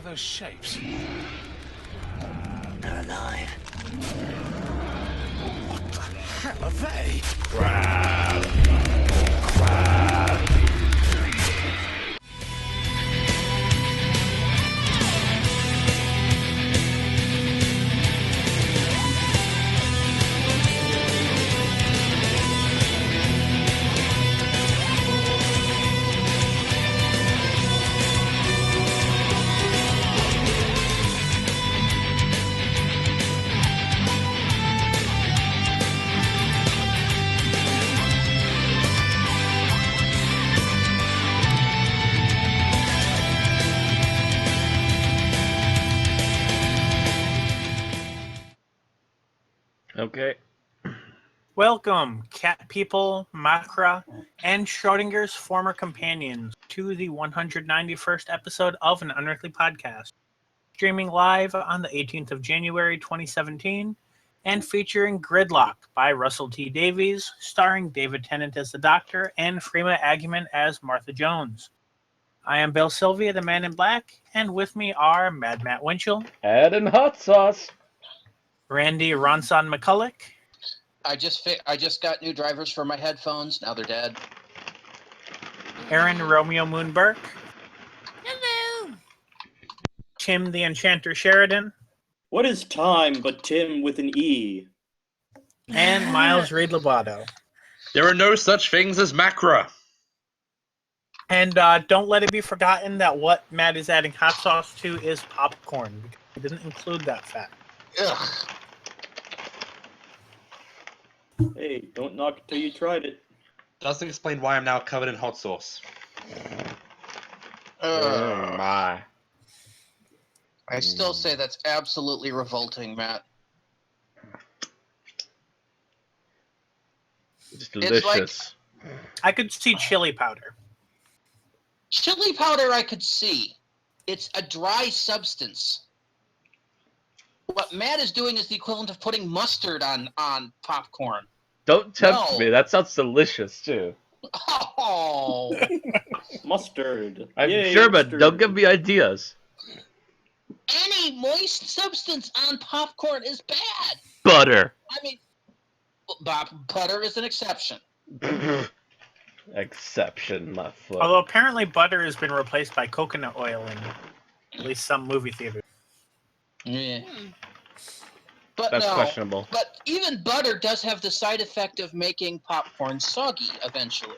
those shapes? They're alive. What the hell are they? Okay. Welcome, cat people, Makra, and Schrodinger's former companions to the 191st episode of an Unearthly Podcast, streaming live on the 18th of January 2017, and featuring Gridlock by Russell T. Davies, starring David Tennant as the Doctor and Freema Agyeman as Martha Jones. I am Bill Sylvia, the Man in Black, and with me are Mad Matt Winchell, Add in hot sauce. Randy Ronson McCulloch, I just got new drivers for my headphones. Now they're dead. Aaron Romeo Moonberg, Hello. Tim the Enchanter Sheridan, What is time but Tim with an E? and Miles Reed Lobato. There are no such things as macra. And don't let it be forgotten that what Matt is adding hot sauce to is popcorn, because he didn't include that fact. Ugh. Hey, don't knock it till you tried it. Doesn't explain why I'm now covered in hot sauce. Oh my. I still say that's absolutely revolting, Matt. It's like- delicious. I could see chili powder. Chili powder I could see. It's a dry substance. What Matt is doing is the equivalent of putting mustard on popcorn. Don't tempt No. me. That sounds delicious too. Oh, Mustard. I'm Yay, sure, but mustard. don't give me ideas. any moist substance on popcorn is bad. Butter. I mean, butter is an exception. Exception, my foot. Although apparently butter has been replaced by coconut oil in at least some movie theaters. Yeah. But That's no, questionable. But even butter does have the side effect of making popcorn soggy eventually.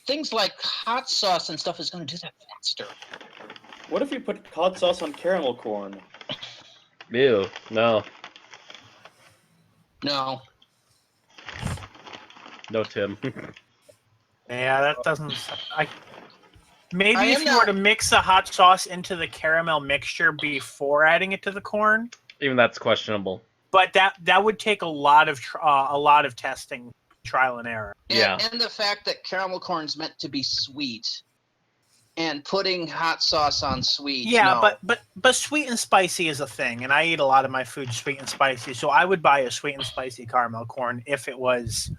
Things like hot sauce and stuff is going to do that faster. What if you put hot sauce on caramel corn? Ew. No. No. No, Tim. Yeah, that doesn't... Maybe I if am you not- were to mix the hot sauce into the caramel mixture before adding it to the corn, Even that's questionable. but that would take a lot of testing, trial and error. Yeah. And the fact that caramel corn's meant to be sweet, and putting hot sauce on sweet. Yeah, no. but sweet and spicy is a thing, and I eat a lot of my food sweet and spicy, so I would buy a sweet and spicy caramel corn if it was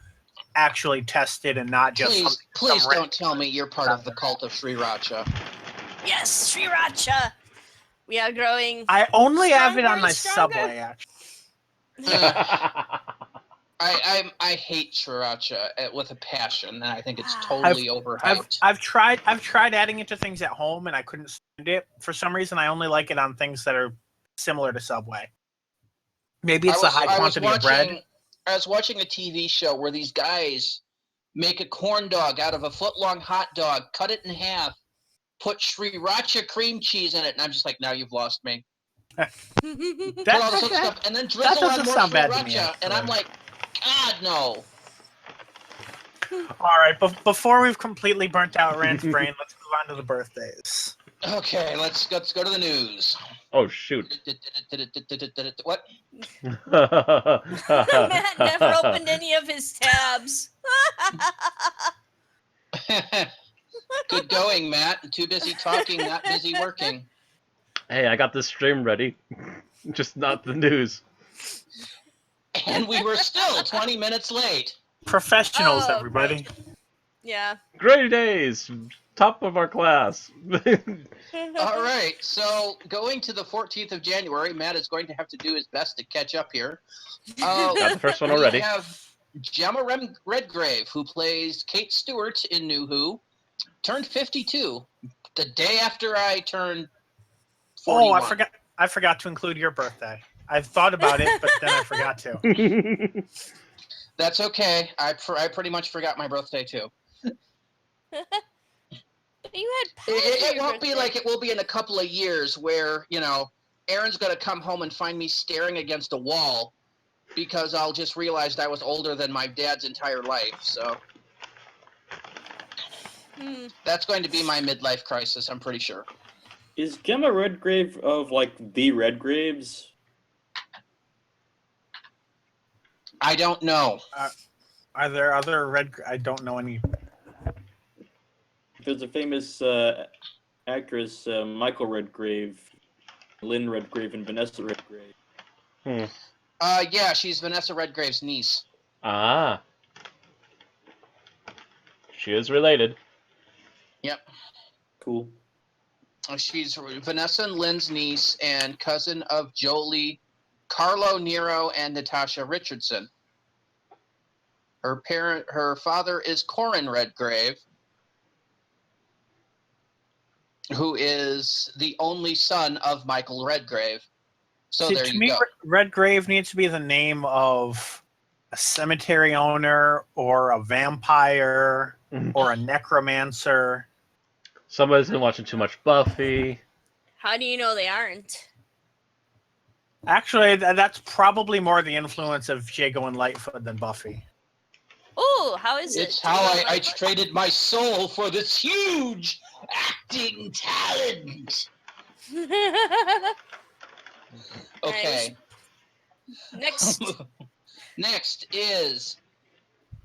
actually tested and not just Please some don't tell me you're part of the cult of Sriracha. Yes, Sriracha. We are growing. I only have it Stronger on my and stronger. Subway, actually. I hate Sriracha with a passion, and I think it's totally overhyped. I've tried adding it to things at home, and I couldn't stand it. For some reason, I only like it on things that are similar to Subway. Maybe it's the high quantity of bread. I was watching a TV show where these guys make a corn dog out of a foot-long hot dog, cut it in half, put Sriracha cream cheese in it, and I'm just like, now you've lost me. Put all this other stuff, and then drizzle on doesn't more sound bad to me, Sriracha, and I'm actually. like, God, no. All right, but before we've completely burnt out Rand's brain, let's move on to the birthdays. Okay, let's go to the news. Oh, shoot. What? Matt never opened any of his tabs. Good going, Matt. Too busy talking, not busy working. Hey, I got this stream ready. Just not the news. And we were still 20 minutes late. Professionals, Oh, everybody. Yeah. Great days. top of our class. All right, so going to the 14th of January, Matt is going to have to do his best to catch up here. Got the first one we already. have Gemma Redgrave, who plays Kate Stewart in New Who, turned 52 the day after I turned 41. Oh, I forgot to include your birthday. I thought about it, but then I forgot to. That's okay. I pretty much forgot my birthday too. You had plans for It your won't be birthday. like it will be in a couple of years where, Aaron's going to come home and find me staring against a wall because I'll just realized I was older than my dad's entire life. So that's going to be my midlife crisis, I'm pretty sure. Is Gemma Redgrave of, the Redgraves? I don't know. Are there other I don't know any. There's a famous actress, Michael Redgrave, Lynn Redgrave, and Vanessa Redgrave. Yeah, she's Vanessa Redgrave's niece. Ah. She is related. Yep. Cool. She's Vanessa and Lynn's niece and cousin of Jolie, Carlo Nero, and Natasha Richardson. Her father is Corin Redgrave, who is the only son of Michael Redgrave. So See, there to you me, go. Redgrave needs to be the name of a cemetery owner or a vampire or a necromancer. Somebody's been watching too much Buffy. How do you know they aren't? Actually, that's probably more the influence of Jago and Lightfoot than Buffy. Oh, how is it? It's how I traded my soul for this huge acting talent. Okay. Next. Next is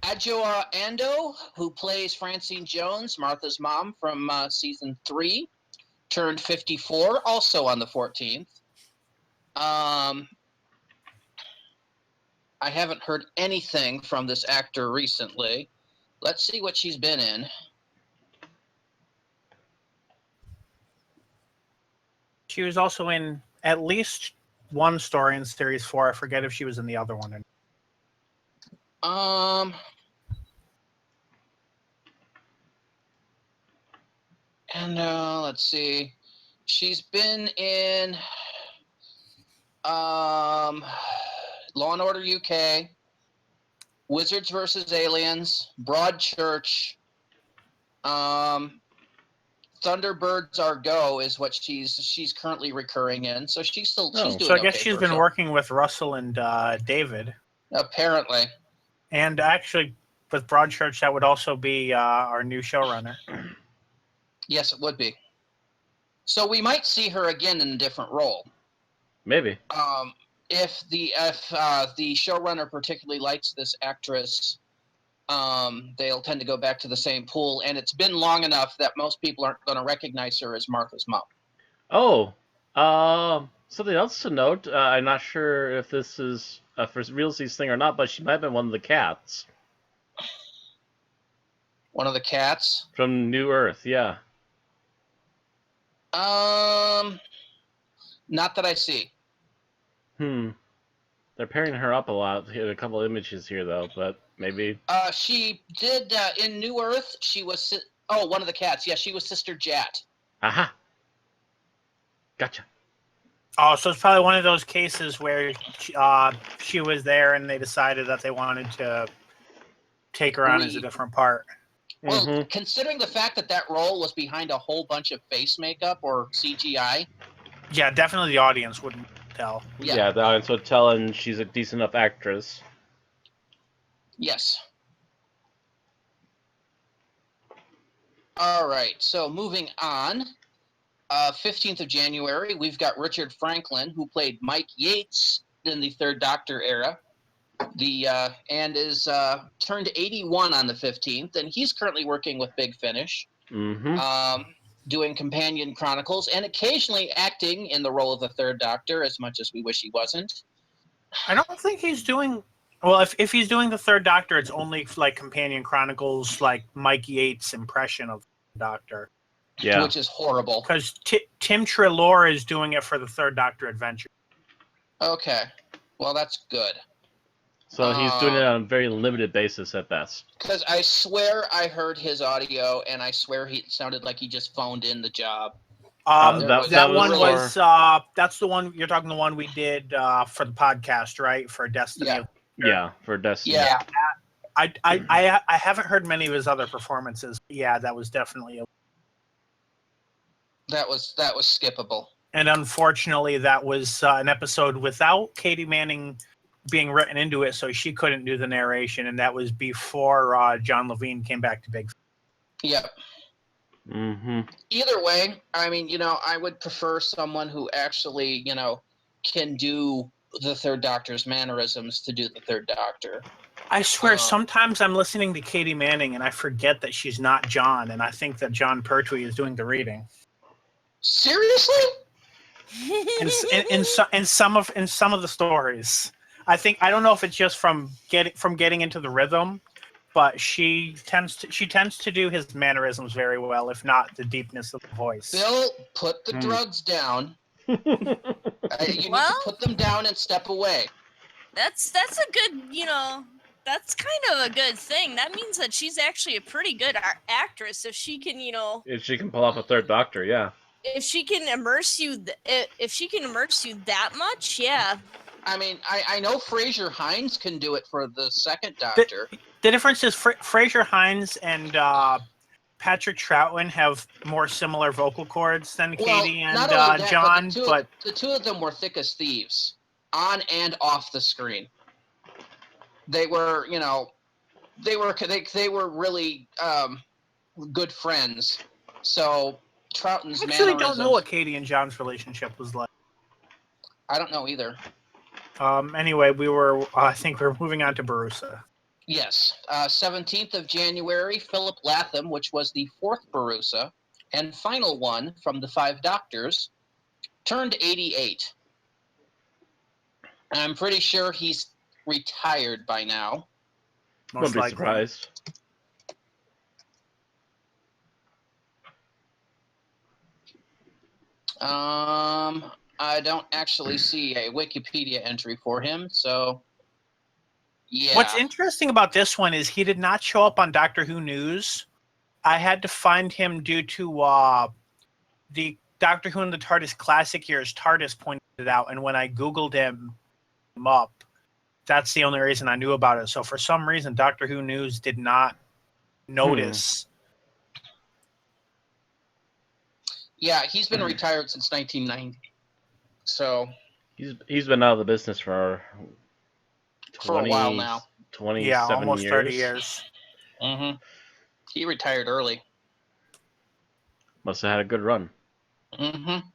Adjoa Ando, who plays Francine Jones, Martha's mom from season 3, turned 54, also on the 14th. I haven't heard anything from this actor recently. Let's see what she's been in. She was also in at least one story in Series 4. I forget if she was in the other one. And let's see. She's been in Law and Order UK, Wizards vs. Aliens, Broadchurch, Thunderbirds Are Go is what she's currently recurring in. So she's doing So I guess okay she's for been herself. working with Russell and David. Apparently. And actually, with Broadchurch, that would also be our new showrunner. Yes, it would be. So we might see her again in a different role. Maybe. If the showrunner particularly likes this actress, they'll tend to go back to the same pool, and it's been long enough that most people aren't going to recognize her as Martha's mom. Oh, something else to note. I'm not sure if this is a for realsies thing or not, but she might have been one of the cats One of the cats. from New Earth. Yeah. Not that I see. They're pairing her up a lot. Here, a couple images here, though, but maybe. She did in New Earth. She was one of the cats. Yeah, she was Sister Jat. Aha. Gotcha. Oh, so it's probably one of those cases where she was there and they decided that they wanted to take her on as a different part. Well, considering the fact that role was behind a whole bunch of face makeup or CGI. Yeah, definitely the audience wouldn't tell. Yeah, the audience would tell, and she's a decent enough actress. Yes. All right, so moving on. 15th of January, we've got Richard Franklin, who played Mike Yates in the Third Doctor era. And is turned 81 on the 15th, and he's currently working with Big Finish, doing Companion Chronicles, and occasionally acting in the role of the Third Doctor, as much as we wish he wasn't. I don't think he's doing... Well, if he's doing the Third Doctor, it's only like Companion Chronicles, like Mike Yates' impression of... Doctor. Yeah. which is horrible. Because Tim Treloar is doing it for the Third Doctor adventure. Okay, well that's good. So he's doing it on a very limited basis at best. Because I swear I heard his audio, and I swear it sounded like he just phoned in the job. That was one for- was that's the one you're talking. The one we did for the podcast, right? For Destiny. Yeah. Yeah, for Destiny. Yeah, I haven't heard many of his other performances. Yeah, that was definitely. that was skippable. And unfortunately, that was an episode without Katie Manning being written into it, so she couldn't do the narration, and that was before John Levine came back to Big. Yep. Mm-hmm. Either way, I mean, I would prefer someone who actually, can do the Third Doctor's mannerisms to do the Third Doctor. I swear, sometimes I'm listening to Katie Manning and I forget that she's not John, and I think that John Pertwee is doing the reading. Seriously? In some of the stories, I don't know if it's just from getting into the rhythm, but she tends to do his mannerisms very well, if not the deepness of the voice. Bill, put the drugs down. You need to put them down and step away. That's a good, that's kind of a good thing. That means that she's actually a pretty good actress if she can, If she can pull off a Third Doctor, yeah. if she can immerse you that much, yeah. I mean, I know Fraser Hines can do it for the Second Doctor. The difference is Fraser Hines and Patrick Troughton have more similar vocal cords than Katie and not only that, John, but the two of them were thick as thieves, on and off the screen. They were, they were really good friends. So Troughton's I actually don't know mannerisms- what Katie and John's relationship was like. I don't know either. Anyway, I think we were moving on to Barusa. Yes. 17th of January, Philip Latham, which was the fourth Barusa and final one from the Five Doctors, turned 88. I'm pretty sure he's retired by now. Wouldn't be surprised. I don't actually see a Wikipedia entry for him, so yeah. What's interesting about this one is he did not show up on Doctor Who News. I had to find him due to the Doctor Who in the TARDIS Classic Years TARDIS pointed it out, and when I Googled him up, that's the only reason I knew about it. So for some reason, Doctor Who News did not notice. Yeah, he's been retired since 1990. So he's been out of the business for a while now. 27 almost years. 30 years. Mm-hmm. He retired early. Must have had a good run. Mm-hmm.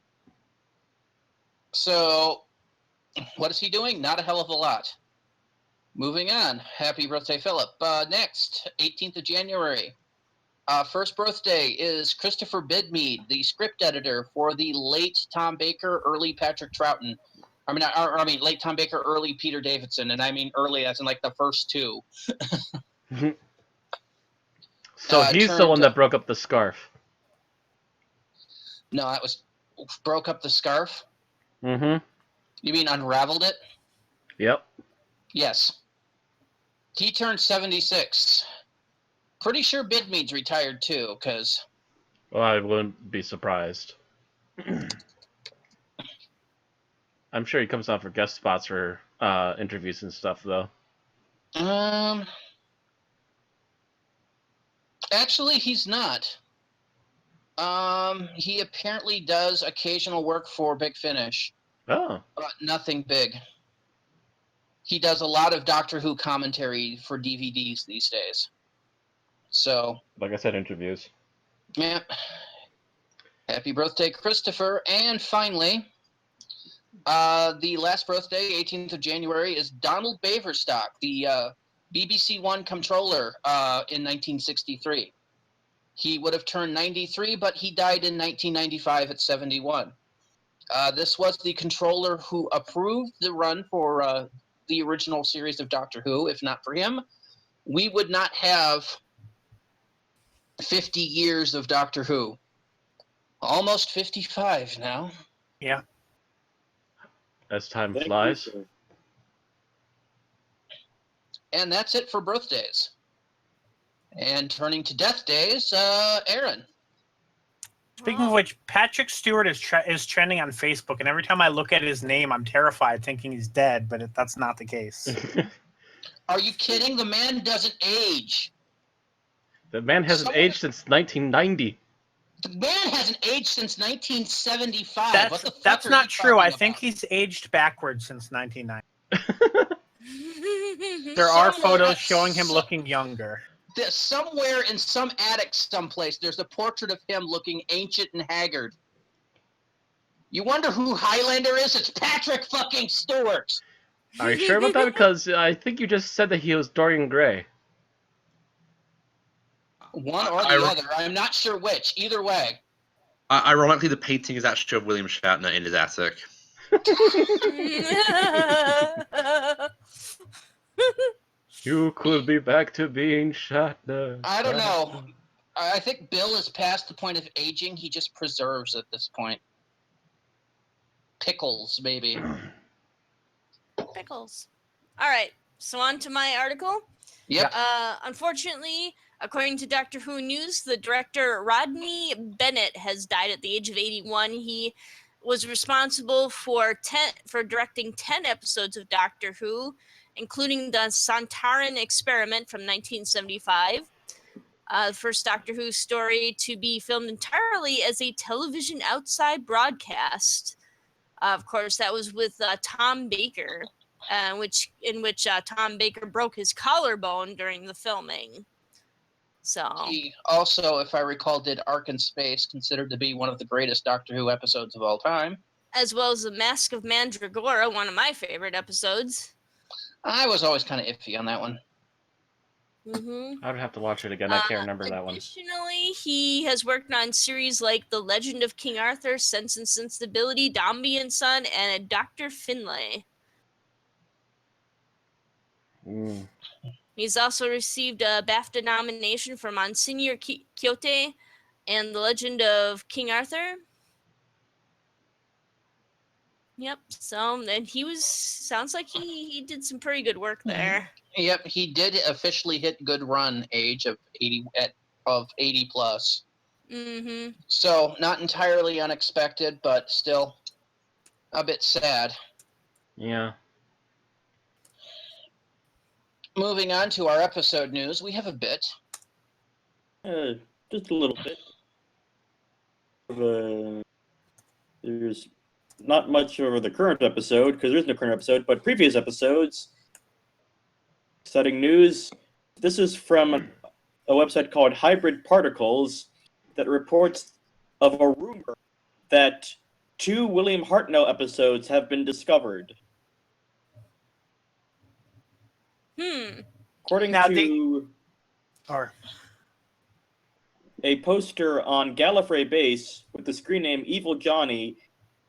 So, what is he doing? Not a hell of a lot. Moving on. Happy birthday, Philip. Next, 18th of January. First birthday is Christopher Bidmead, the script editor for the late Tom Baker, early Patrick Troughton. I mean, late Tom Baker, early Peter Davidson, and I mean early as in like the first two. So he's the one that broke up the scarf. No, that was broke up the scarf. Mm-hmm. You mean unraveled it? Yep. Yes. He turned 76. Pretty sure Bidmead's retired too, because... Well, I wouldn't be surprised. I'm sure he comes on for guest spots for interviews and stuff, though. Actually, he's not. He apparently does occasional work for Big Finish. Oh. But nothing big. He does a lot of Doctor Who commentary for DVDs these days. So, Like I said, interviews. yeah. Happy birthday, Christopher. And finally, the last birthday, 18th of January, is Donald Baverstock, the BBC One controller in 1963. He would have turned 93, but he died in 1995 at 71. This was the controller who approved the run for the original series of Doctor Who. If not for him, we would not have 50 years of Doctor Who. Almost 55 now. Yeah. As time Thank you, flies. sir. And that's it for birthdays. And turning to death days, Aaron. Speaking of which, Patrick Stewart is trending on Facebook, and every time I look at his name, I'm terrified, thinking he's dead, but that's not the case. Are you kidding? The man doesn't age. The man hasn't aged since 1990. The man hasn't aged since 1975. What the fuck That's are not you true. I talking think about? he's aged backwards since 1990. There are Somewhere photos at showing him some- looking younger. Somewhere in some attic someplace, there's a portrait of him looking ancient and haggard. You wonder who Highlander is? It's Patrick fucking Stewart. Are you sure about that? Because I think you just said that he was Dorian Gray. One or the other. I'm not sure which. Either way. Ironically, the painting is actually of William Shatner in his attic. You could be back to being Shatner. I don't know. I think Bill is past the point of aging. He just preserves at this point. Pickles, maybe. Pickles. All right. So on to my article. Yep. Unfortunately, according to Doctor Who News, the director Rodney Bennett has died at the age of 81. He was responsible for directing 10 episodes of Doctor Who, including the Santaran Experiment from 1975. The first Doctor Who story to be filmed entirely as a television outside broadcast. Of course, that was with Tom Baker, in which Tom Baker broke his collarbone during the filming. So He also, if I recall, did Ark in Space, considered to be one of the greatest Doctor Who episodes of all time. as well as the Mask of Mandragora, one of my favorite episodes. I was always kind of iffy on that one. Mm-hmm. I would have to watch it again. I can't remember that one. Additionally, he has worked on series like The Legend of King Arthur, Sense and Sensibility, Dombey and Son, and Dr. Finlay. Mm. He's also received a BAFTA nomination for Monsignor Quixote and The Legend of King Arthur. Yep. So, and sounds like he did some pretty good work there. Yep, he did officially hit good run age of 80 plus. Mm-hmm. So not entirely unexpected, but still a bit sad. Yeah. Moving on to our episode news, we have a bit. Just a little bit. There's not much over the current episode, because there's no current episode, but previous episodes. Exciting news. This is from a website called Hybrid Particles that reports of a rumor that 2 William Hartnell episodes have been discovered. According to a poster on Gallifrey Base with the screen name Evil Johnny,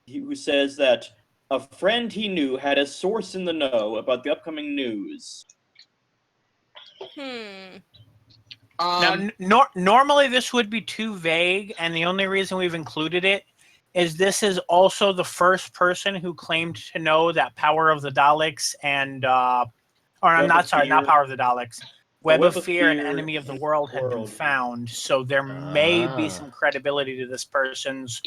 who says that a friend he knew had a source in the know about the upcoming news. Now, normally this would be too vague, and the only reason we've included it is this is also the first person who claimed to know that Power of the Daleks and, not Power of the Daleks, Web of Fear and Enemy of the World had been found, so there may be some credibility to this person's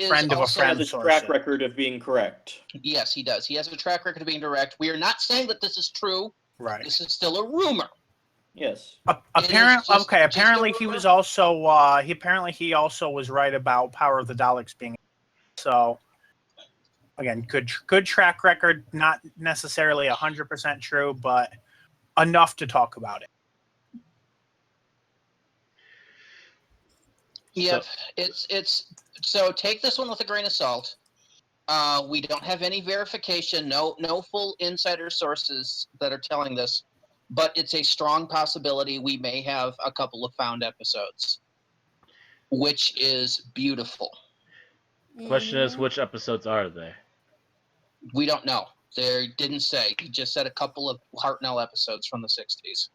friend of a friend has a source. track record of being correct. Yes, he does. He has a track record of being direct. We are not saying that this is true. Right. This is still a rumor. Yes. Apparently he was also he also was right about Power of the Daleks being. So again, good track record, not necessarily 100% true, but enough to talk about it. Yep, it's so take this one with a grain of salt. We don't have any verification, no full insider sources that are telling this, but it's a strong possibility we may have a couple of found episodes, which is beautiful. Question is, which episodes are they? We don't know. They didn't say. He just said a couple of Hartnell episodes from the 60s.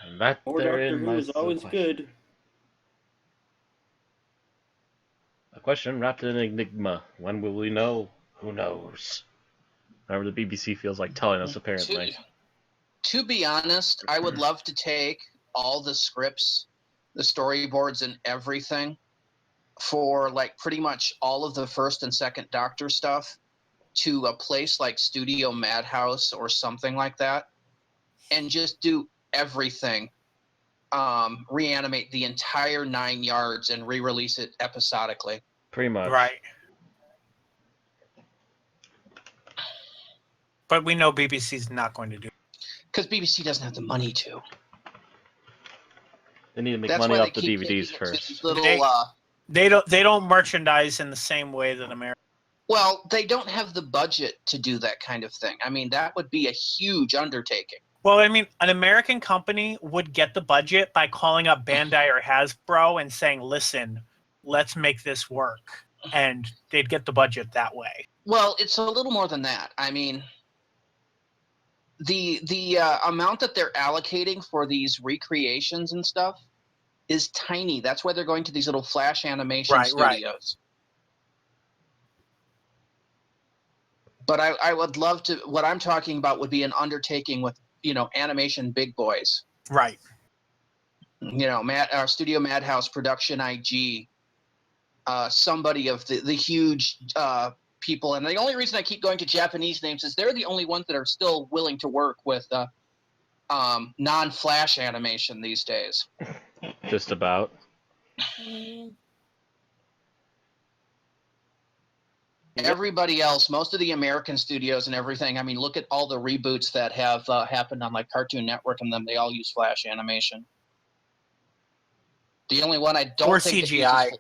And that More Doctor therein Who lies is the always question. good. A question wrapped in enigma. When will we know? Who knows? Whatever the BBC feels like telling us, apparently. To be honest, I would love to take all the scripts, the storyboards, and everything for like pretty much all of the first and second Doctor stuff to a place like Studio Madhouse or something like that, and just do everything. Reanimate the entire 9 yards and re-release it episodically. Pretty much. Right. But we know BBC's not going to do it. Because BBC doesn't have the money to. They need to make That's money why they off the keep DVDs taking it to first. these little, They don't merchandise in the same way that America. well, they don't have the budget to do that kind of thing. I mean, that would be a huge undertaking. Well, I mean, an American company would get the budget by calling up Bandai or Hasbro and saying, "Listen, let's make this work," and they'd get the budget that way. Well, it's a little more than that. I mean, the amount that they're allocating for these recreations and stuff is tiny. That's why they're going to these little flash animation Right. studios. But I would love to. What I'm talking about would be an undertaking with, animation big boys. Right. Studio Madhouse, Production IG, somebody of the huge people. And the only reason I keep going to Japanese names is they're the only ones that are still willing to work with non-flash animation these days. Just about. Everybody else, most of the American studios and everything, I mean, look at all the reboots that have happened on like Cartoon Network and them. They all use flash animation. The only one I don't Or think CGI.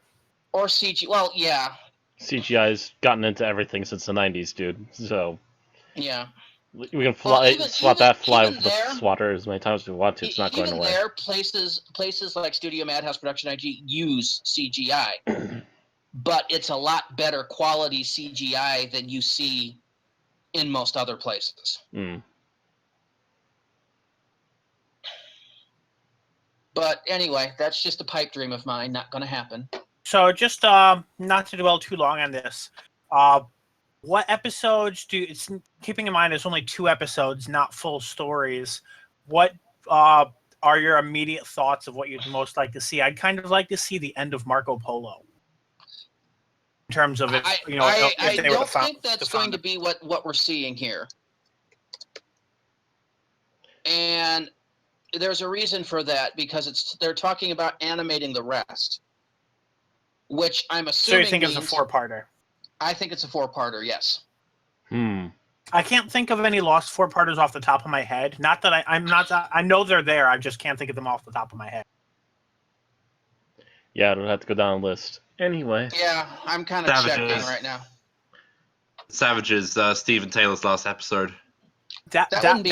Or CG. Well, yeah. CGI's gotten into everything since the 90s, dude. So Yeah. we can Well, swat that fly even with the there- swatter as many times as we want to. It's not going Even away. there, places like Studio Madhouse, Production IG use CGI. But it's a lot better quality CGI than you see in most other places. Mm. But anyway, that's just a pipe dream of mine. Not going to happen. So just not to dwell too long on this, what episodes keeping in mind there's only 2 episodes, not full stories, what are your immediate thoughts of what you'd most like to see? I'd kind of like to see the end of Marco Polo. In terms of if, I if they were don't to think that's going to be what we're seeing here. And there's a reason for that, because they're talking about animating the rest, which I'm assuming. So you think it's a 4-parter? I think it's a 4-parter. Yes. I can't think of any lost 4-parters off the top of my head. Not that I know they're there. I just can't think of them off the top of my head. Yeah, I don't have to go down the list. Anyway. Yeah, I'm kind of checking right now. Savages, Stephen Taylor's last episode. That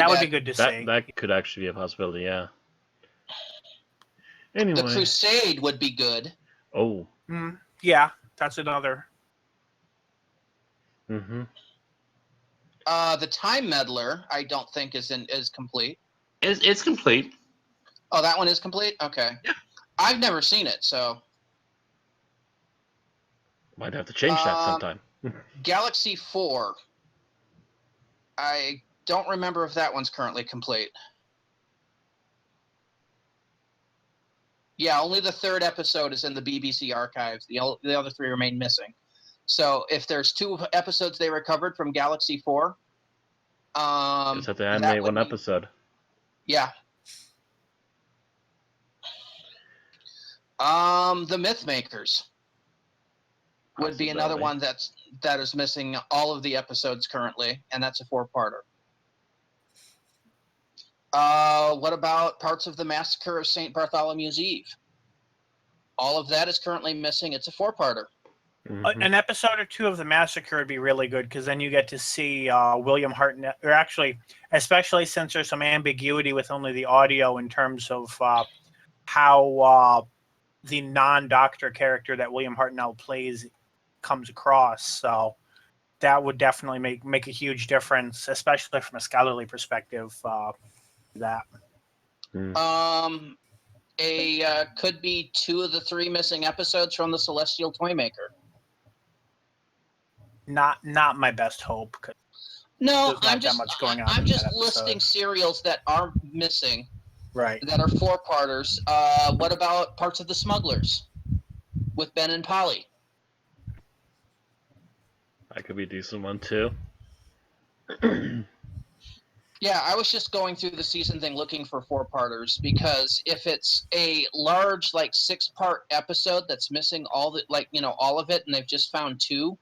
would be good to see. That could actually be a possibility, yeah. Anyway. The Crusade would be good. Oh. Yeah, that's another. Mm-hmm. The Time Meddler, I don't think is complete. It's complete. Oh, that one is complete? Okay. Yeah. I've never seen it, so. Might have to change that sometime. Galaxy 4. I don't remember if that one's currently complete. Yeah, only the 3rd episode is in the BBC archives. The other 3 remain missing. So if there's 2 episodes they recovered from Galaxy 4, just have to animate one episode. Yeah. The Mythmakers would be another one that is missing all of the episodes currently, and that's a 4-parter. What about parts of the Massacre of St. Bartholomew's Eve? All of that is currently missing. It's a 4-parter. Mm-hmm. An episode or 2 of the Massacre would be really good, because then you get to see William Hartnell, or actually, especially since there's some ambiguity with only the audio in terms of how the non-Doctor character that William Hartnell plays comes across. So that would definitely make a huge difference, especially from a scholarly perspective. Could be 2 of the 3 missing episodes from the Celestial Toymaker. Not my best hope. No, There's not that much going on I'm in just that listing episode. serials that are missing, Right. that are 4-parters. What about Parts of the Smugglers with Ben and Polly? That could be a decent one too. Yeah, I was just going through the season thing looking for 4-parters, because if it's a large, like, 6-part episode that's missing all of it, and they've just found 2,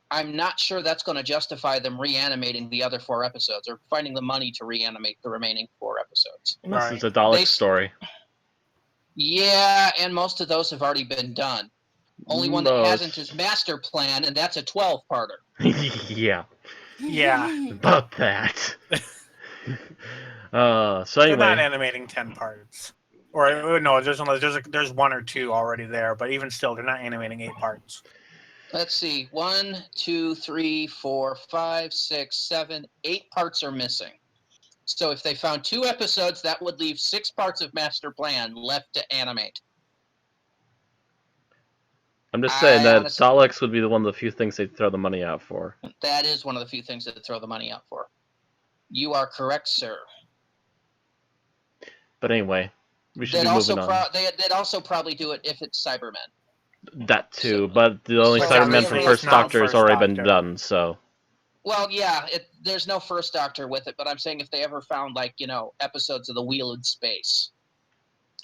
I'm not sure that's going to justify them reanimating the other 4 episodes or finding the money to reanimate the remaining 4 episodes. Unless it's a Dalek story. Yeah, and most of those have already been done. Only one that hasn't is Master Plan, and that's a 12-parter. Yeah. Yeah. About that. So They're anyway, not animating 10 parts. Or no, there's 1 or 2 already there, but even still, they're not animating 8 parts. Let's see. 1, 2, 3, 4, 5, 6, 7, 8 parts are missing. So if they found 2 episodes, that would leave 6 parts of Master Plan left to animate. I'm just saying that Daleks would be one of the few things they'd throw the money out for. That is one of the few things that throw the money out for. You are correct, sir. But anyway, we should be moving on. They'd also probably do it if it's Cybermen. That too, but the only Cybermen from First Doctor has already been done, so... Well, yeah, there's no First Doctor with it, but I'm saying if they ever found, episodes of The Wheel in Space,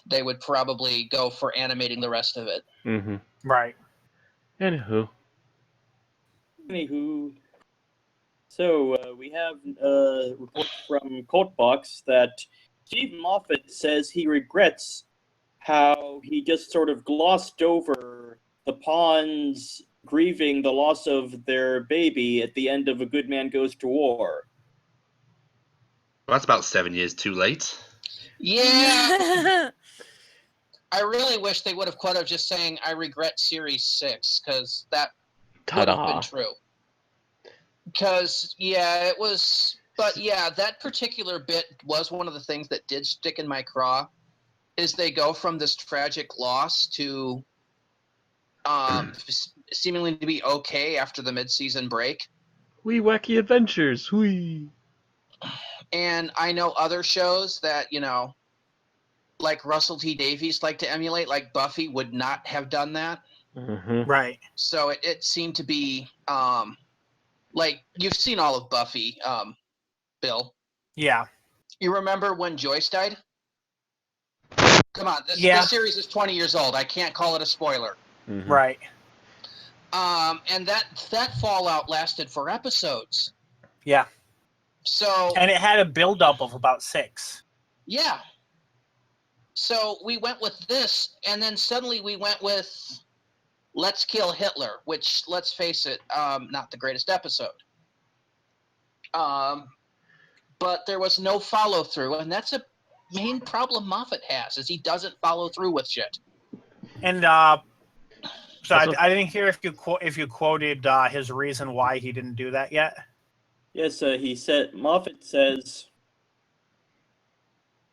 they would probably go for animating the rest of it. Mm-hmm. Right. Anywho. So, we have a report from Cultbox that Steve Moffat says he regrets how he just sort of glossed over the pawns grieving the loss of their baby at the end of A Good Man Goes to War. Well, that's about 7 years too late. Yeah. I really wish they would have quoted just saying, I regret Series 6, because that would have been true. Because, yeah, it was... But, yeah, that particular bit was one of the things that did stick in my craw, is they go from this tragic loss to seemingly to be okay after the mid-season break. Wee wacky adventures, wee. And I know other shows that, like Russell T Davies like to emulate, like Buffy would not have done that. Mm-hmm. Right. So it seemed to be, like, you've seen all of Buffy, Bill. Yeah. You remember when Joyce died? Come on, this series is 20 years old. I can't call it a spoiler. Mm-hmm. Right. And that fallout lasted 4 episodes. Yeah. So. And it had a build-up of about 6. Yeah. So we went with this, and then suddenly we went with Let's Kill Hitler, which, let's face it, not the greatest episode. But there was no follow-through, and that's a main problem Moffat has, is he doesn't follow through with shit. And so I didn't hear if you quoted his reason why he didn't do that yet. Yes, he said, Moffat says,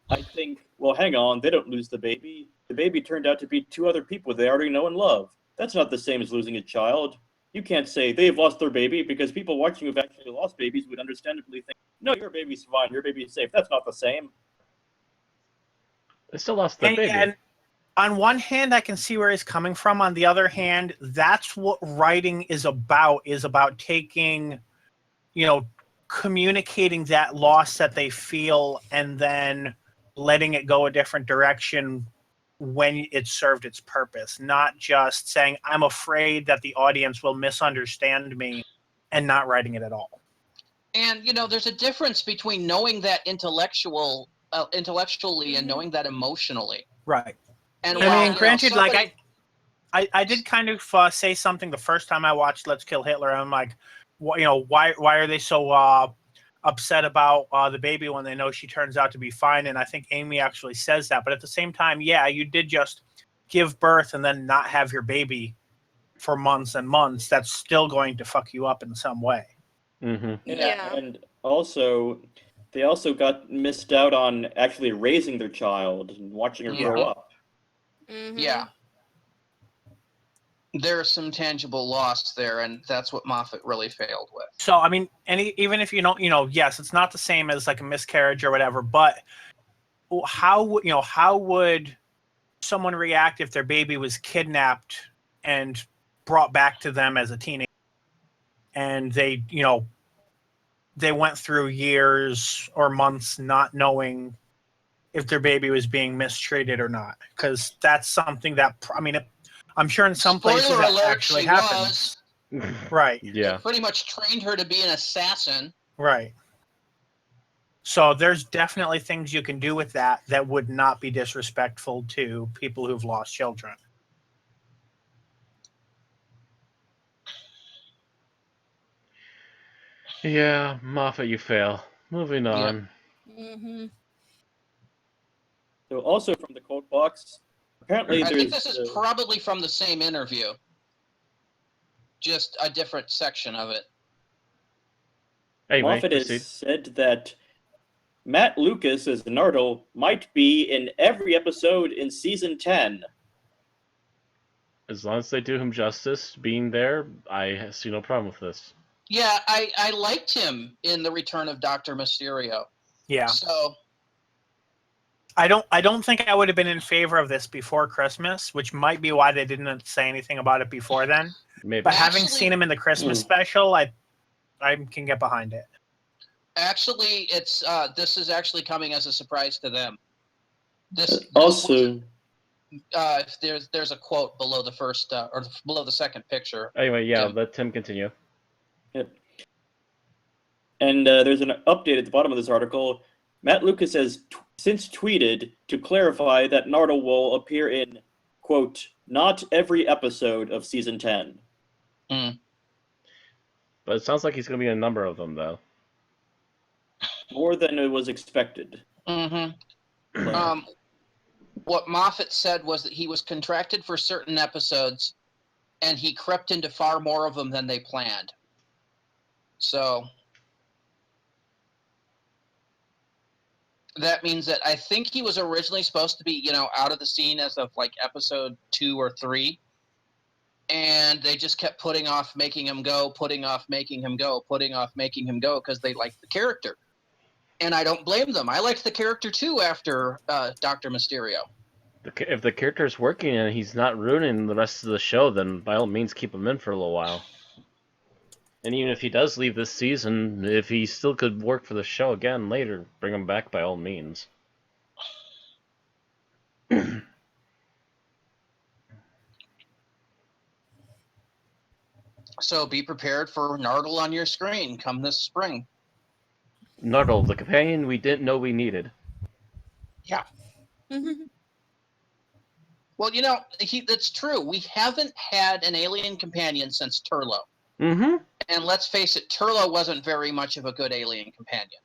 I think, well, hang on, they don't lose the baby. The baby turned out to be 2 other people they already know and love. That's not the same as losing a child. You can't say they've lost their baby, because people watching who've actually lost babies would understandably think, no, your baby's fine, your baby's safe. That's not the same. They still lost their baby. And on one hand, I can see where he's coming from. On the other hand, that's what writing is about taking, communicating that loss that they feel and then letting it go a different direction when it served its purpose. Not just saying, I'm afraid that the audience will misunderstand me and not writing it at all. And, there's a difference between knowing that intellectually and knowing that emotionally. Right. And granted, I did kind of say something the first time I watched Let's Kill Hitler. I'm like, why are they so upset about the baby when they know she turns out to be fine? And I think Amy actually says that. But at the same time, yeah, you did just give birth and then not have your baby for months and months. That's still going to fuck you up in some way. Mm-hmm. Yeah. And also, they also missed out on actually raising their child and watching her grow up. Mhm. Yeah. There's some tangible loss there, and that's what Moffat really failed with. So, I mean, even if you don't, yes, it's not the same as like a miscarriage or whatever, but how would someone react if their baby was kidnapped and brought back to them as a teenager, and they went through years or months not knowing if their baby was being mistreated or not? Because that's something that, I mean, I'm sure in some places Spoiler that alert, actually she happens. was. Right. Yeah. They pretty much trained her to be an assassin. Right. So there's definitely things you can do with that would not be disrespectful to people who've lost children. Yeah, Moffat, you fail. Moving on. Mhm. So also from the quote box, apparently I there's... think this is probably from the same interview. Just a different section of it. Anyway, Moffat proceed. has said that Matt Lucas as Nardole might be in every episode in season 10. As long as they do him justice being there, I see no problem with this. Yeah, I liked him in The Return of Dr. Mysterio. Yeah. So I don't think I would have been in favor of this before Christmas, which might be why they didn't say anything about it before then. Maybe. But having Actually- seen him in the Christmas special, I can get behind it. actually, it's this is actually coming as a surprise to them. This Also, there's a quote below the first or below the second picture. Anyway, yeah, Yeah. let Tim continue. and there's an update at the bottom of this article. Matt Lucas has since tweeted to clarify that Nardole will appear in, quote, not every episode of season 10. But it sounds like he's going to be in a number of them, though. More than it was expected. Mm-hmm. What Moffat said was that he was contracted for certain episodes, and he crept into far more of them than they planned. So that means that I think he was originally supposed to be, out of the scene as of like episode 2 or 3. And they just kept putting off making him go, putting off making him go, putting off making him go because they liked the character. And I don't blame them. I liked the character too after Dr. Mysterio. If the character's working and he's not ruining the rest of the show, then by all means keep him in for a little while. And even if he does leave this season, if he still could work for the show again later, bring him back by all means. So be prepared for Nardole on your screen come this spring. Nardole, the companion we didn't know we needed. Yeah. Mhm. Well, that's true. We haven't had an alien companion since Turlo. Mm-hmm. And let's face it, Turlo wasn't very much of a good alien companion.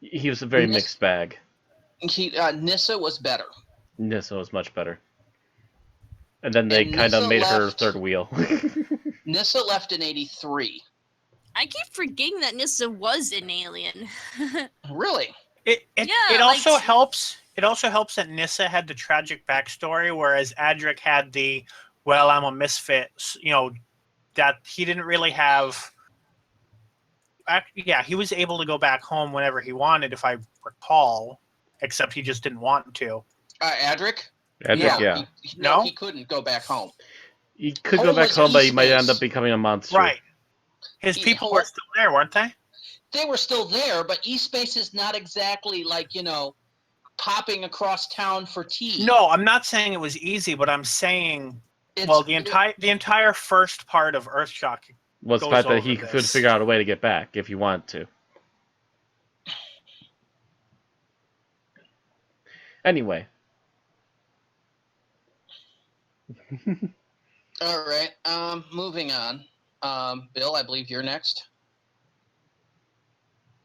He was a very mixed bag. Nyssa was better. Nyssa was much better. And then they kind of Nyssa made her left- third wheel. Nyssa left in 83. I keep forgetting that Nyssa was an alien. Really? It Yeah, also like- helps. It also helps that Nyssa had the tragic backstory, whereas Adric had the I'm a misfit. That he didn't really have. Yeah, he was able to go back home whenever he wanted, if I recall, except he just didn't want to. Adric? Adric, yeah. He couldn't go back home. He could Home go back was home, but he might E-Space. end up becoming a monster. Right. His He- people were still there, weren't they? They were still there, but E-Space is not exactly like, popping across town for tea. No, I'm not saying it was easy, but I'm saying the entire first part of Earthshock Was the goes fact that over he this. could figure out a way to get back if he wanted to. Anyway. All right. Moving on. Bill, I believe you're next.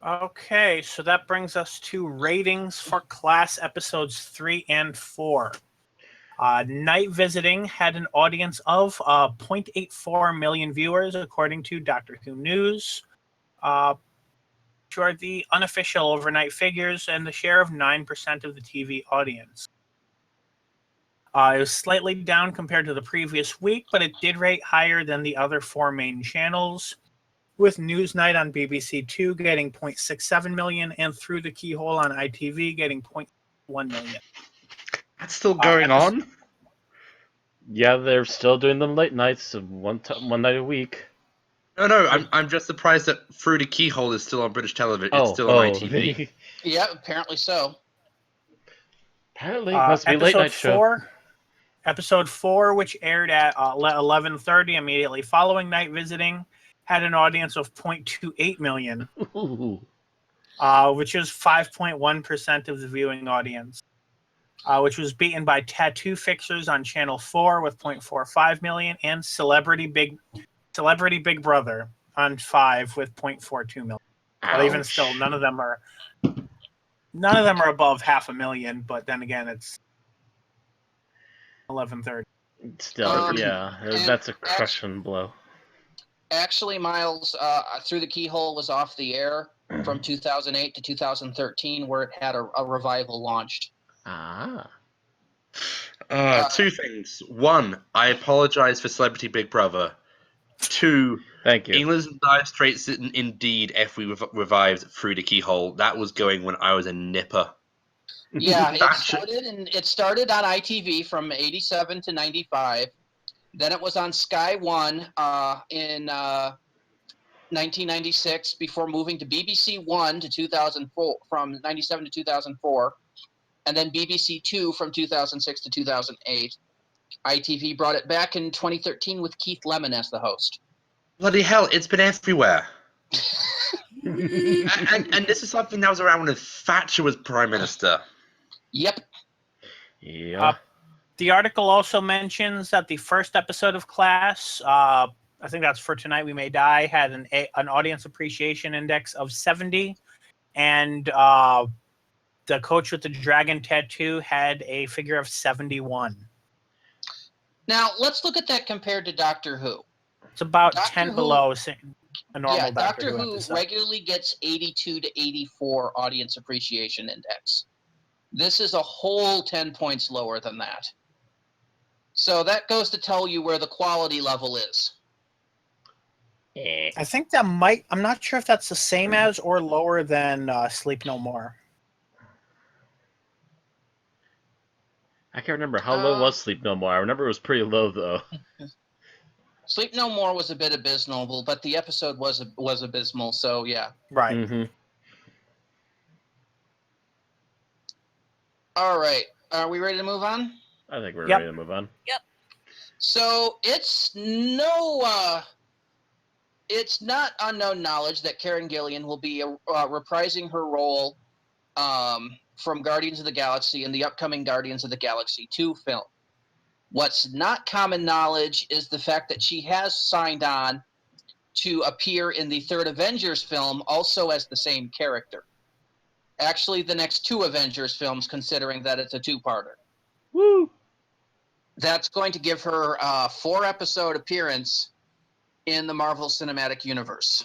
Okay, so that brings us to ratings for Class episodes 3 and 4. Night Visiting had an audience of 0.84 million viewers, according to Doctor Who News. which are the unofficial overnight figures and the share of 9% of the TV audience. It was slightly down compared to the previous week, but it did rate higher than the other 4 main channels, with Newsnight on BBC Two getting 0.67 million and Through the Keyhole on ITV getting 0.1 million. That's still going on? Yeah, they're still doing them late nights, one night a week. No, I'm just surprised that Through the Keyhole is still on British television. It's still on ITV. Yeah, apparently so. Apparently, it must be a late night show. Episode 4, which aired at 11:30 immediately following Night Visiting, had an audience of 0.28 million, which is 5.1% of the viewing audience, which was beaten by Tattoo Fixers on Channel 4 with 0.45 million and Celebrity Big Brother on 5 with 0.42 million. But even still, none of them are above 500,000. But then again, it's 11:30. Still, that's a crushing blow. Actually, Miles, Through the Keyhole was off the air from 2008 to 2013, where it had a revival launched. Two things. One, I apologize for Celebrity Big Brother. Two, thank you. England's in dire straits indeed if we revived Through the Keyhole. That was going when I was a nipper. Yeah, it started on ITV from 87 to 95. Then it was on Sky One in 1996 before moving to BBC One to 2004, from 97 to 2004, and then BBC Two from 2006 to 2008. ITV brought it back in 2013 with Keith Lemon as the host. Bloody hell, it's been everywhere. and this is something that was around when Thatcher was Prime Minister. Yep. Yeah. The article also mentions that the first episode of Class, I think that's For Tonight We May Die, had an audience appreciation index of 70, and the Coach with the Dragon Tattoo had a figure of 71. Now, let's look at that compared to Doctor Who. It's about 10 below a normal Doctor Who episode. regularly gets 82 to 84 audience appreciation index. This is a whole 10 points lower than that. So that goes to tell you where the quality level is. I think that I'm not sure if that's the same as or lower than Sleep No More. I can't remember how low was Sleep No More. I remember it was pretty low though. Sleep No More was a bit abysmal, but the episode was abysmal. So yeah. Right. Mm-hmm. All right. Are we ready to move on? I think we're ready to move on. Yep. So it's not unknown knowledge that Karen Gillan will be reprising her role from Guardians of the Galaxy in the upcoming Guardians of the Galaxy 2 film. What's not common knowledge is the fact that she has signed on to appear in the third Avengers film also as the same character. Actually, the next 2 Avengers films, considering that it's a 2-parter. Woo! That's going to give her a 4-episode appearance in the Marvel Cinematic Universe.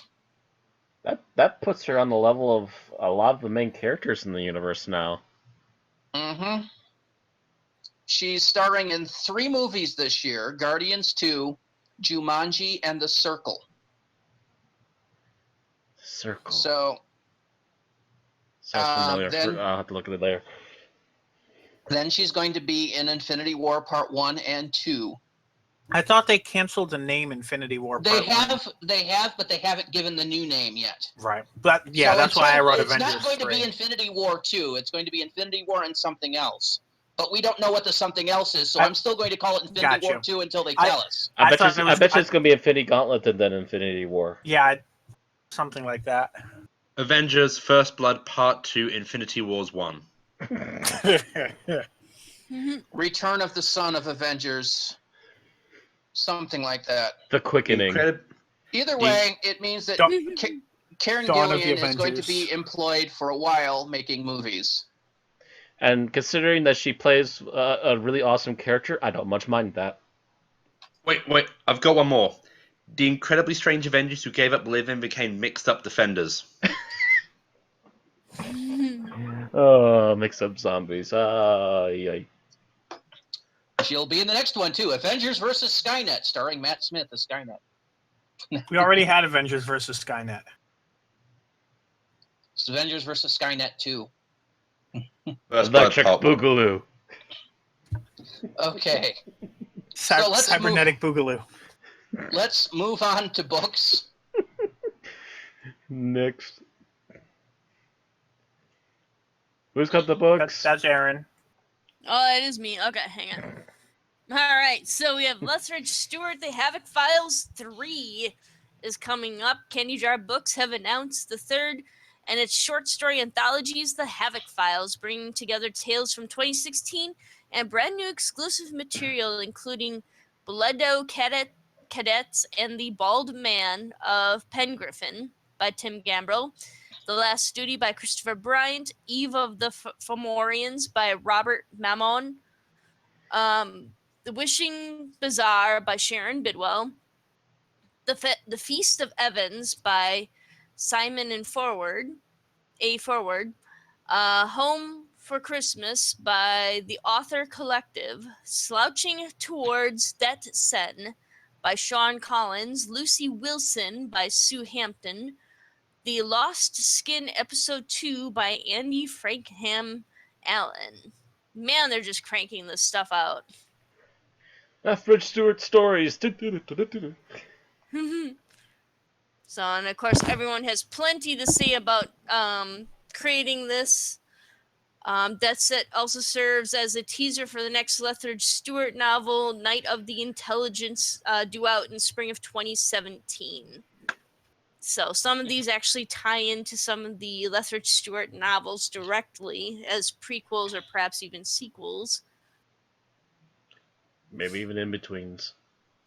That puts her on the level of a lot of the main characters in the universe now. Mm-hmm. She's starring in 3 movies this year: Guardians 2, Jumanji, and The Circle. Circle. So, sounds familiar. I'll have to look at it later. Then she's going to be in Infinity War Part 1 and 2. I thought they canceled the name Infinity War Part 1. They have, but they haven't given the new name yet. Right. But yeah, so that's why I wrote Avengers 3. It's not going to be Infinity War 2. It's going to be Infinity War and something else. But we don't know what the something else is, so I'm still going to call it Infinity War 2 until they tell us. I bet you it's going to be Infinity Gauntlet and then Infinity War. Yeah, something like that. Avengers First Blood Part 2 Infinity Wars 1. Return of the Son of Avengers. Something like that. The Quickening. Either way, it means that Karen Gillan is going to be employed for a while making movies. And considering that she plays a really awesome character, I don't much mind that. Wait, I've got one more. The incredibly strange Avengers who gave up living became mixed up defenders. Oh, mix up zombies. Yeah. She'll be in the next one, too. Avengers vs. Skynet, starring Matt Smith as Skynet. We already had Avengers versus Skynet. It's Avengers vs. Skynet 2. First Blood Electric Part 1. Boogaloo. Okay. So let's Cybernetic Boogaloo. Let's move on to books. Next. Who's got the books? That's Aaron. Oh, it is me. Okay, hang on. All right, so we have Lethbridge Stewart, The Havoc Files 3 is coming up. Candy Jar Books have announced the third and its short story anthologies, The Havoc Files, bringing together tales from 2016 and brand new exclusive material, including Bledo Cadets and the Bald Man of Penguin by Tim Gambrell, The Last Duty by Christopher Bryant, Eve of the Fomorians by Robert Mammon, The Wishing Bazaar by Sharon Bidwell, The Feast of Evans by Simon and Forward, Home for Christmas by the Author Collective, Slouching Towards Det Sen by Sean Collins, Lucy Wilson by Sue Hampton, The Lost Skin Episode 2 by Andy Frankham Allen. Man, they're just cranking this stuff out. Lethbridge Stewart stories. So, and of course, everyone has plenty to say about creating this. That set also serves as a teaser for the next Lethbridge Stewart novel, Night of the Intelligence, due out in spring of 2017. So some of these actually tie into some of the Lethbridge Stewart novels directly as prequels or perhaps even sequels. Maybe even in-betweens.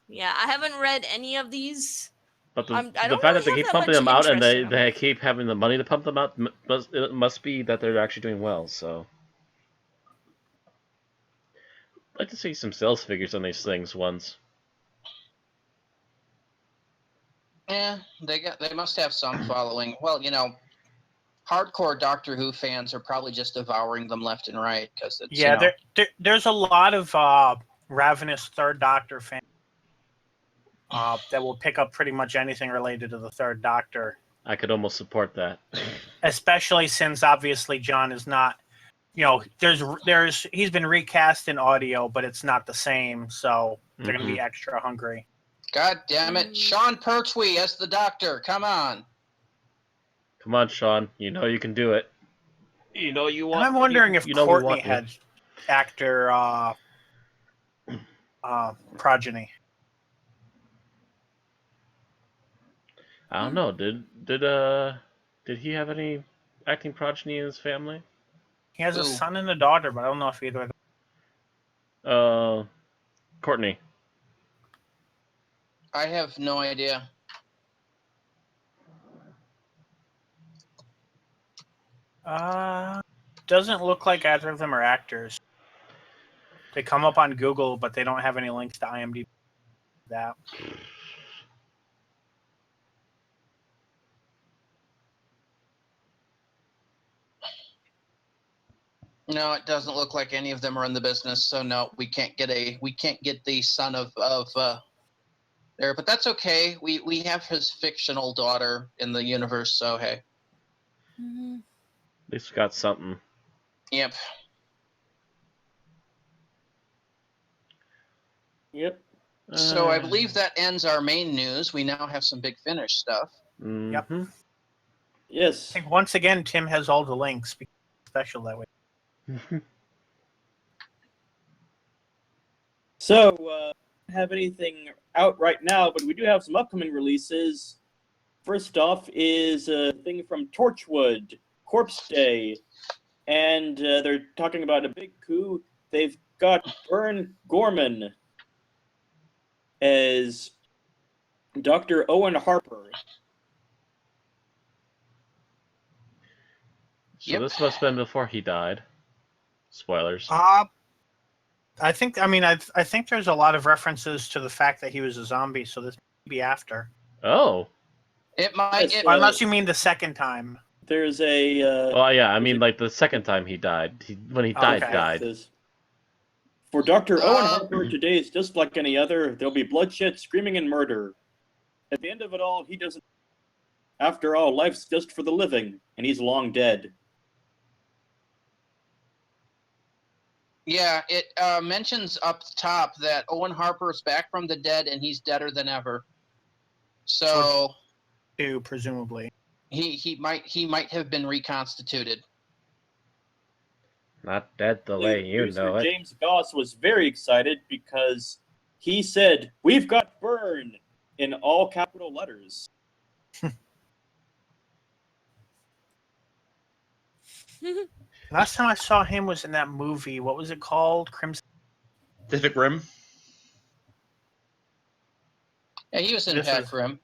Yeah, I haven't read any of these. But the I fact don't that really they have keep that pumping much them out and interest in they keep having the money to pump them out, it must be that they're actually doing well, so. I'd like to see some sales figures on these things once. Yeah, they must have some following. Well, hardcore Doctor Who fans are probably just devouring them left and right because it's there's a lot of ravenous Third Doctor fans that will pick up pretty much anything related to the Third Doctor. I could almost support that. Especially since obviously John is not, he's been recast in audio, but it's not the same, so they're going to be extra hungry. God damn it. Sean Pertwee as the Doctor. Come on. Come on, Sean. You know you can do it. You know you want. And I'm wondering if Courtney had had actor progeny. I don't know. Did he have any acting progeny in his family? He has a son and a daughter, but I don't know if either of them. Courtney. I have no idea. Doesn't look like either of them are actors. They come up on Google, but they don't have any links to IMDb. That. No, it doesn't look like any of them are in the business. So no, we can't get the son of there, but that's okay. We have his fictional daughter in the universe, so hey. Mm-hmm. At least we got something. Yep. Yep. So I believe that ends our main news. We now have some Big Finish stuff. Mm-hmm. Yep. Yes. I think once again, Tim has all the links. Because it's special that way. So, have anything out right now, but we do have some upcoming releases. First off is a thing from Torchwood, Corpse Day, and they're talking about a big coup. They've got Vern Gorman as Dr. Owen Harper. So this must have been before he died. Spoilers. I think there's a lot of references to the fact that he was a zombie, so this may be after. Oh. It might. Unless you mean the second time. There's a Well, yeah, I mean, like the second time he died. When he died, Okay. died. says, for Dr. Owen Harper, today is just like any other. There'll be bloodshed, screaming, and murder. At the end of it all, he doesn't. After all, life's just for the living, and he's long dead. Yeah, it mentions up top that Owen Harper's back from the dead and he's deader than ever. So Two, presumably. he might have been reconstituted. Not dead the way you Producer know it. James Goss was very excited because he said, "We've got Byrne," in all capital letters. Last time I saw him was in that movie. What was it called? Crimson. Pacific Rim. Yeah, he was in This Pac Rim.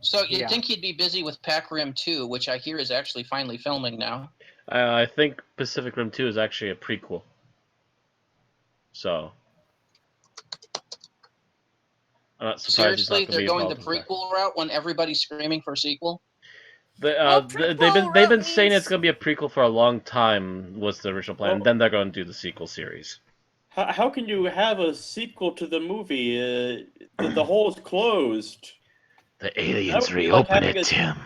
So you'd Yeah. think he'd be busy with Pac Rim 2, which I hear is actually finally filming now. I think Pacific Rim 2 is actually a prequel. So I'm not surprised he's not Seriously, going to they're be going the involved in that. prequel route when everybody's screaming for a sequel? They've been saying it's going to be a prequel for a long time. Was the original plan? Well- Then they're going to do the sequel series. How can you have a sequel to the movie? The hole's closed. The That aliens would be like reopen having it, Tim.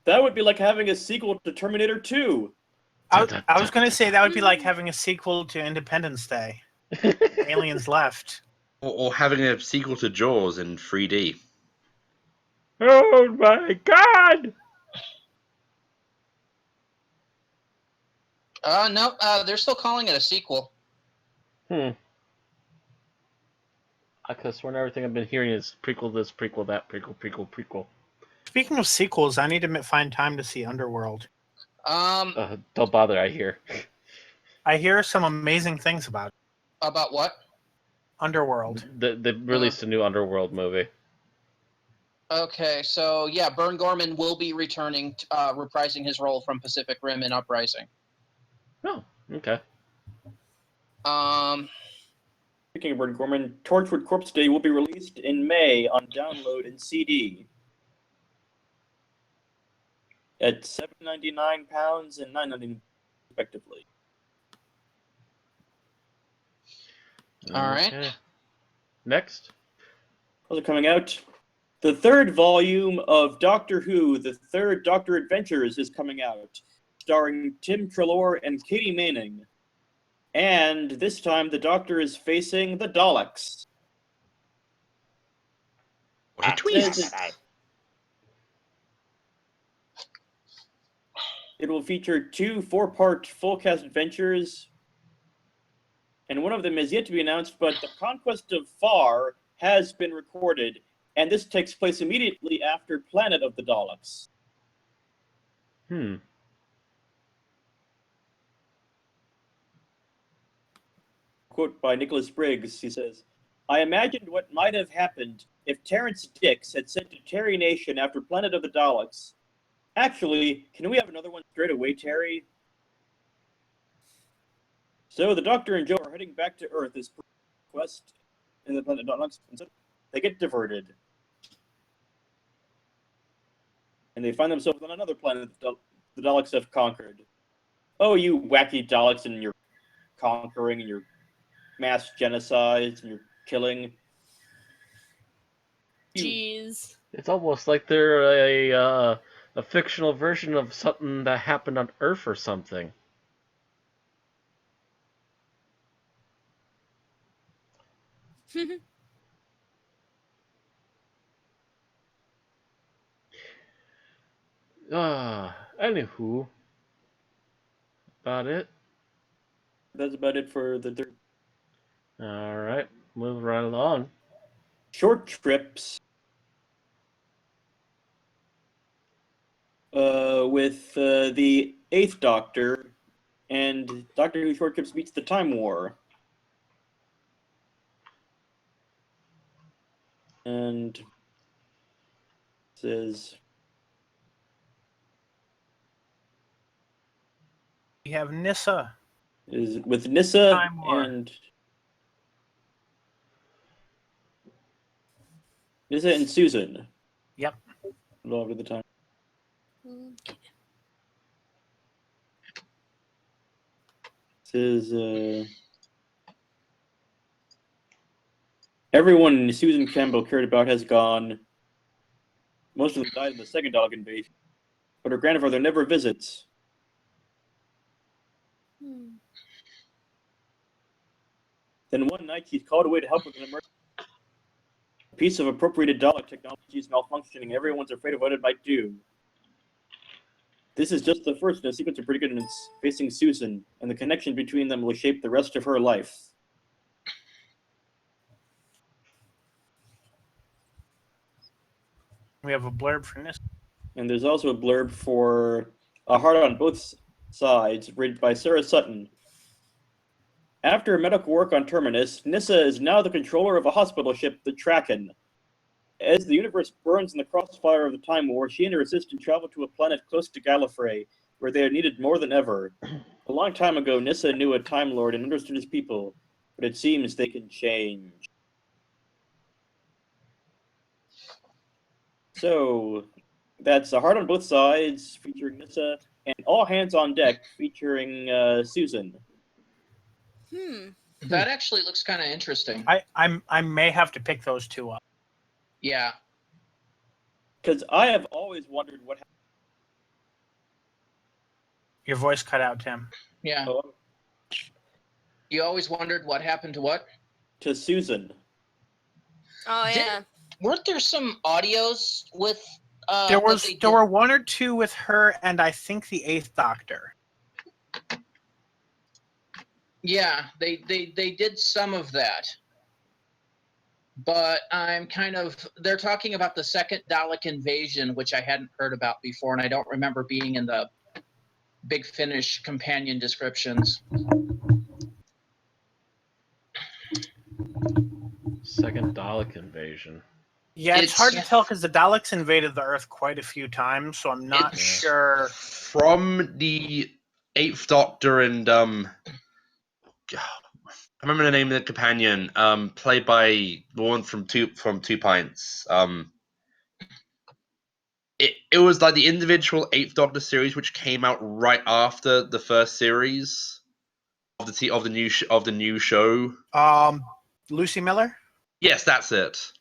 That would be like having a sequel to Terminator 2. I was going to say that would be like having a sequel to Independence Day. Aliens left. Or having a sequel to Jaws in 3D. Oh my God! No, they're still calling it a sequel. I could have sworn everything I've been hearing is prequel this, prequel that, prequel. Speaking of sequels, I need to find time to see Underworld. Don't bother, I hear. I hear some amazing things about it. About what? Underworld. They released a new Underworld movie. Okay, so yeah, Bern Gorman will be returning, reprising his role from Pacific Rim in Uprising. Oh, okay. Speaking of Byrne Gorman, Torchwood Corpse Day will be released in May on download and CD at £7.99 and £9.99 respectively. All right. Okay. Next. Also coming out, the third volume of Doctor Who, the third Doctor Adventures, is coming out, starring Tim Treloar and Katie Manning. And this time, the Doctor is facing the Daleks. What a twist! It will feature two 4-part full-cast adventures, and one of them is yet to be announced, but The Conquest of Far has been recorded, and this takes place immediately after Planet of the Daleks. Quote by Nicholas Briggs, he says, "I imagined what might have happened if Terrence Dix had said to Terry Nation after Planet of the Daleks, 'Actually, can we have another one straight away, Terry?' So the Doctor and Joe are heading back to Earth as per request in the Planet of the Daleks. They get diverted. And they find themselves on another planet that the Daleks have conquered. Oh, you wacky Daleks and your conquering and your mass genocides and your killing. Jeez. It's almost like they're a fictional version of something that happened on Earth or something. Anywho, about it. That's about it for the third. All right, moving right along. Short trips with the Eighth Doctor and Doctor Who Short Trips meets the Time War. And it says We have Nyssa. is with Nyssa Time War. and Nyssa and Susan. Yep. All over the time. Okay. This is everyone Susan Campbell cared about has gone. Most of them died in the second Dalek invasion, but her grandfather never visits. Then one night she's called away to help with an emergency. A piece of appropriated Dalek technology is malfunctioning. Everyone's afraid of what it might do. This is just the first in a sequence of predicaments facing Susan, and the connection between them will shape the rest of her life. We have a blurb for this. And there's also a blurb for A Heart on Both Sides, read by Sarah Sutton. After medical work on Terminus, Nyssa is now the controller of a hospital ship, the Traken. As the universe burns in the crossfire of the Time War, she and her assistant travel to a planet close to Gallifrey, where they are needed more than ever. A long time ago, Nyssa knew a Time Lord and understood his people, but it seems they can change. So, that's A Heart on Both Sides, featuring Nyssa, and All Hands on Deck, featuring Susan. That actually looks kind of interesting. I may have to pick those two up. Yeah. Because I have always wondered what happened. Your voice cut out, Tim. Yeah. You always wondered what happened to what? To Susan. Oh yeah. Weren't there some audios with? There were one or two with her, and I think the Eighth Doctor. Yeah, they did some of that. But they're talking about the second Dalek invasion, which I hadn't heard about before, and I don't remember being in the Big Finish companion descriptions. Second Dalek invasion. Yeah, it's hard to tell because the Daleks invaded the Earth quite a few times, so I'm not sure. From the Eighth Doctor and I remember the name of the companion, played by the one from Two Pints. It was like the individual Eighth Doctor series, which came out right after the first series of the new show. Lucy Miller? Yes, that's it.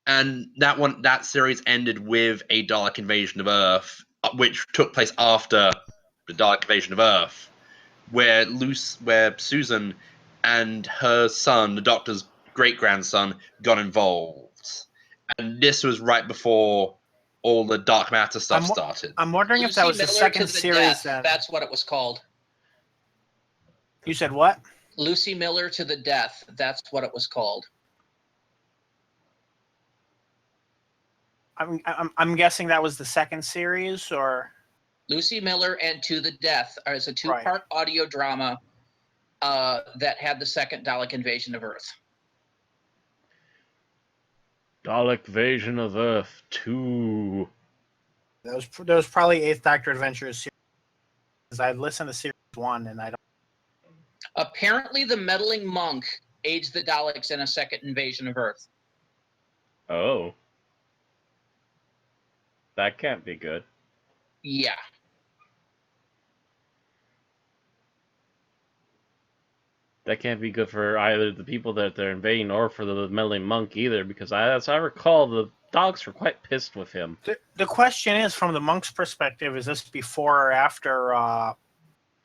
And that series ended with a Dalek invasion of Earth, which took place after the Dalek invasion of Earth, where Susan and her son, the Doctor's great-grandson, got involved. And this was right before all the dark matter stuff started. I'm wondering if that was the second series then. That's what it was called. You said what? Lucy Miller to the Death. That's what it was called. I'm guessing that was the second series, or Lucy Miller and To the Death is a two-part audio drama that had the second Dalek invasion of Earth. Dalek Invasion of Earth 2. That was probably Eighth Doctor Adventures series. Because I listened to series 1 and I don't. Apparently, the meddling monk aids the Daleks in a second invasion of Earth. Oh. That can't be good. Yeah. That can't be good for either the people that they're invading or for the meddling monk either, because as I recall, the Daleks were quite pissed with him. The question is, from the monk's perspective, is this before or after